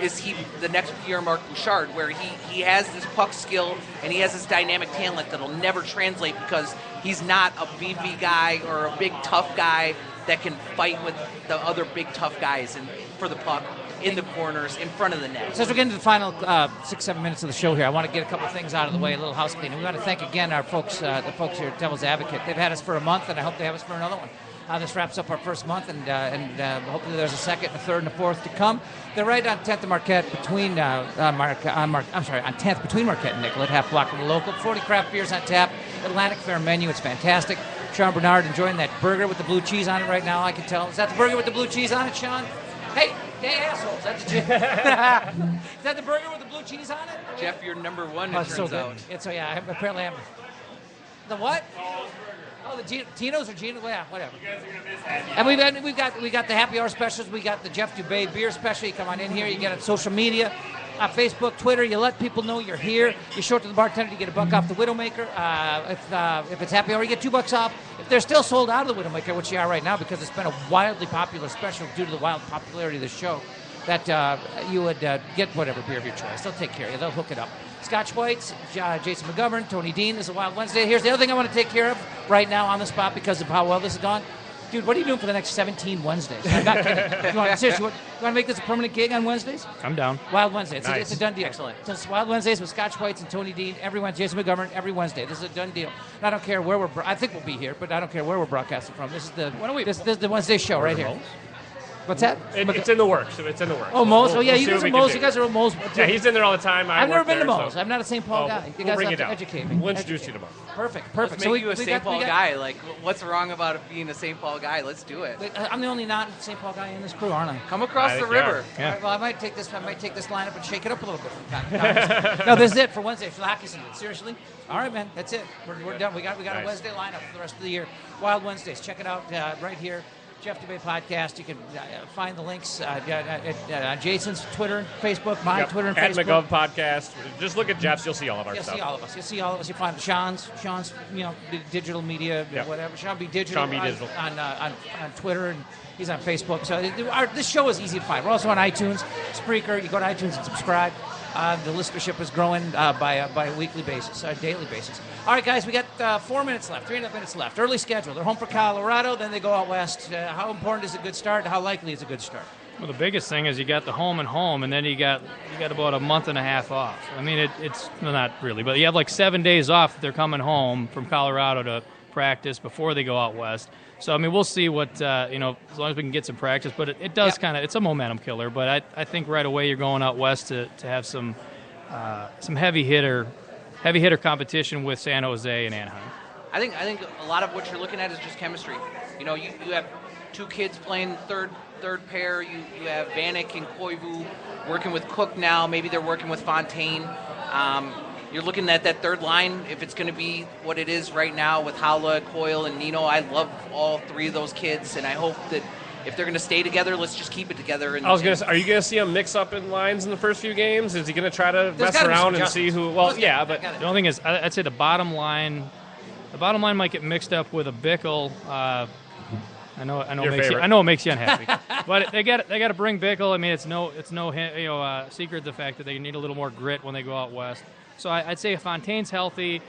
is he the next Pierre-Marc Bouchard, where he has this puck skill and he has this dynamic talent that'll never translate because he's not a BV guy or a big tough guy that can fight with the other big tough guys for the puck in the corners, in front of the net. So as we're getting to the final 6-7 minutes of the show here, I want to get a couple things out of the way, a little house cleaning. We want to thank again our folks, the folks here at Devil's Advocate. They've had us for a month, and I hope they have us for another one. This wraps up our first month, and hopefully there's a second, a third, and a fourth to come. They're right on 10th and Marquette between on 10th between Marquette and Nicollet, half block from the local. 40 craft beers on tap. Atlantic Fair menu. It's fantastic. Sean Bernard enjoying that burger with the blue cheese on it right now. I can tell. Is that the burger with the blue cheese on it, Sean? Hey, assholes! Is that the burger with the blue cheese on it? Jeff, you're number one. It turns out. It's apparently I'm. The what? Oh, the Tino's or Gino? Yeah, whatever. You guys are gonna miss happy And we got the happy hour specials. We got the Jeff Dubay beer special. You come on in here. You get it on social media, Facebook, Twitter. You let people know you're here. You show it to the bartender. You get $1 off the Widowmaker. If it's happy hour, you get $2 off. If they're still sold out of the Widowmaker, which they are right now, because it's been a wildly popular special due to the wild popularity of the show, that you would get whatever beer of your choice. They'll take care of you. They'll hook it up. Scotch Whites, Jason McGovern, Tony Dean. This is a Wild Wednesday. Here's the other thing I want to take care of right now on the spot because of how well this has gone. Dude, what are you doing for the next 17 Wednesdays? I'm not kidding. You want to make this a permanent gig on Wednesdays? I'm down. Wild Wednesday. Nice. It's a done deal. Excellent. So it's Wild Wednesdays with Scotch Whites and Tony Dean. Jason McGovern, every Wednesday. This is a done deal. And I don't care where I think we'll be here, but I don't care where we're broadcasting from. This is the this is the Wednesday show right here. What's that? It's in the works. It's in the works. Oh, Moe's. We'll you see guys what are we Moe's. can You do. guys are Moe's. Yeah, he's in there all the time. I've never been to there, Moe's. I'm not a St. Paul guy. You We'll guys bring have you to down. educate me. We'll introduce you to Moe's. Perfect. Let's So make you a St. Paul we got- guy. Like, what's wrong about it being a St. Paul guy? Let's do it. I'm the only non-St. Paul guy in this crew, aren't I? Come across I the think you are. river. Yeah. All right, well, I might take this lineup and shake it up a little bit from time to time. No, this is it for Wednesday for the hockey season. Seriously. All right, man. That's it. We're done. We got a Nice. Wednesday lineup for the rest of the year. Wild Wednesdays. Check it out right here. Jeff Dubay Podcast. You can find the links on Jason's Twitter, Facebook, my Twitter and at Facebook. McGov Podcast. Just look at Jeff's. You'll see all of our You'll stuff. see all of us. You'll see all of us. You find Sean's, digital media, Yep. whatever. Sean B. Digital. Sean B. Digital. On Twitter, and he's on Facebook. So this show is easy to find. We're also on iTunes, Spreaker. You go to iTunes and subscribe. The listenership is growing by a weekly basis, a daily basis. All right, guys, we got 4 minutes left, 3.5 minutes left. Early schedule. They're home for Colorado, then they go out west. How important is a good start? How likely is a good start? Well, the biggest thing is you got the home and home, and then you got about a month and a half off. I mean, it's well, not really, but you have like 7 days off that they're coming home from Colorado to practice before they go out west. So, I mean, we'll see what, as long as we can get some practice. But it does kind of, it's a momentum killer. But I think right away you're going out west to have some heavy hitter competition with San Jose and Anaheim. I think a lot of what you're looking at is just chemistry. You have two kids playing third pair. You have Vanek and Koivu working with Cook now. Maybe they're working with Fontaine. You're looking at that third line, if it's going to be what it is right now with Haula, Coyle, and Nino. I love all three of those kids, and I hope that if they're going to stay together, let's just keep it together. I was going to say, are you going to see him mix up in lines in the first few games? Is he going to try to mess around and see who? Well, yeah, but the only thing is, I'd say the bottom line might get mixed up with a Bickle. I know it makes you unhappy, but they got to bring Bickle. I mean, it's no secret the fact that they need a little more grit when they go out west. So I'd say if Fontaine's healthy,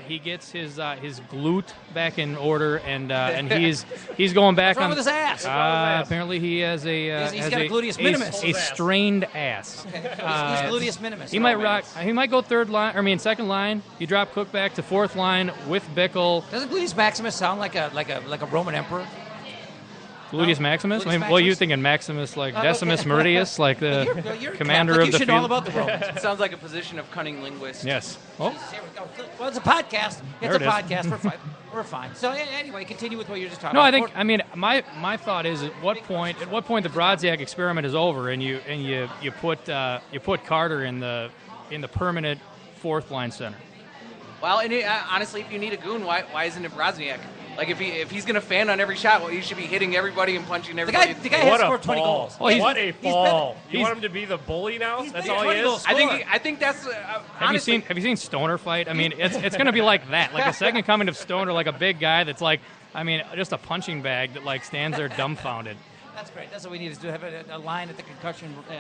he gets his glute back in order, and he's going back. What's wrong with his ass? Apparently he has he's got a gluteus minimus. A strained ass. Okay. He's gluteus minimus. He might go second line. You drop Cook back to fourth line with Bickle. Doesn't gluteus maximus sound like a Roman emperor? Gluteus Maximus? Gluteus Well, you're thinking Maximus, like Decimus Meridius, like the You're commander Catholic. of the You should know all field. about the Romans. It sounds like a position of cunning linguist. Yes. Oh, Here we go. Well, it's a podcast. There it is. Podcast. We're fine. So anyway, continue with what you're just talking no, about. I mean, my thought is at what point the Brodziak experiment is over and you put Carter in the permanent fourth line center. Well, and honestly, if you need a goon, why isn't it Brozniak? Like if he's going to fan on every shot, well, he should be hitting everybody and punching everybody. The guy has scored 20 goals. Oh, What a fall! You want him to be the bully now? He's That's been all a he 20 goal is. scorer. I think that's honestly. Have you seen Stoner fight? I mean, it's going to be like that, like a second coming of Stoner, like a big guy that's like, I mean, just a punching bag that like stands there dumbfounded. That's great. That's what we need is to have a line at the concussion in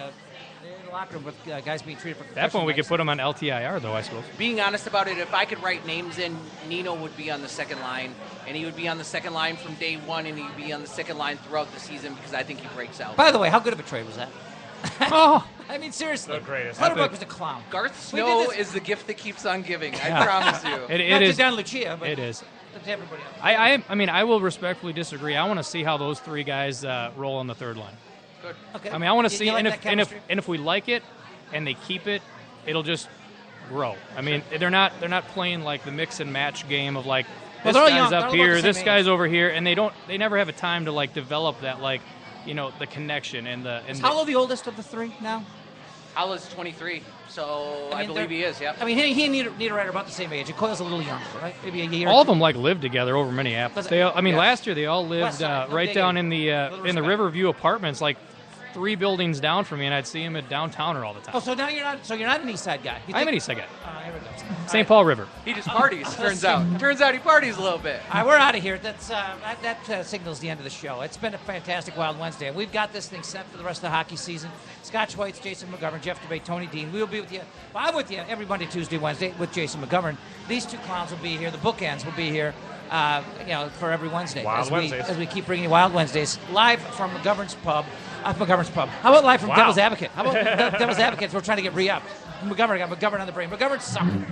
the locker room with guys being treated for concussion. At that point, we could mics. put him on LTIR, though, I suppose. Being honest about it, if I could write names in, Nino would be on the second line, and he would be on the second line from day one, and he'd be on the second line throughout the season because I think he breaks out. By the way, how good of a trade was that? Oh, I mean, seriously. The greatest. Clutterbuck was a clown. Garth We Snow did this- is the gift that keeps on giving. I promise you. it Not is. to Don Lucia, but It is. to everybody else. I mean, I will respectfully disagree. I want to see how those three guys roll on the third line. Good. Okay. I mean, I want to see, You like and that chemistry? if we like it, and they keep it, it'll just grow. I mean, they're not playing like the mix and match game of like Well, this they're all guy's young. They're up all here, about the this same guy's age. over here, and they never have a time to like develop that like the connection and the. Is Hollow the oldest of the three now? Howlett's 23, so I mean, believe they're- he is. Yep. I mean, he and Niederreiter are about the same age. And Coyle's a little younger, right? Maybe a year. all or of them like lived together over Minneapolis. Does it- They, I mean, yeah. last year they all lived West side, no right digging. down in Little the respect. Riverview Apartments, like 3 buildings down from me, and I'd see him at downtowner all the time. Oh, so now you're not. So you're not an East Side guy. You I'm think- an East Side guy. Here we go. St. Paul River. He just parties. Turns out. Turns out he parties a little bit. All right, we're out of here. That signals the end of the show. It's been a fantastic Wild Wednesday. We've got this thing set for the rest of the hockey season. Scott Schweitz, Jason McGovern, Jeff Dubay, Tony Dean. We'll be with you. Well, I'm with you every Monday, Tuesday, Wednesday with Jason McGovern. These two clowns will be here. The bookends will be here. For every Wednesday. Wild Wednesdays. As we keep bringing you Wild Wednesdays live from McGovern's Pub. McGovern's Pub. How about live from Wow. Devil's Advocate? How about Devil's Advocates? We're trying to get re-upped. McGovern got McGovern on the brain. McGovern's soccer.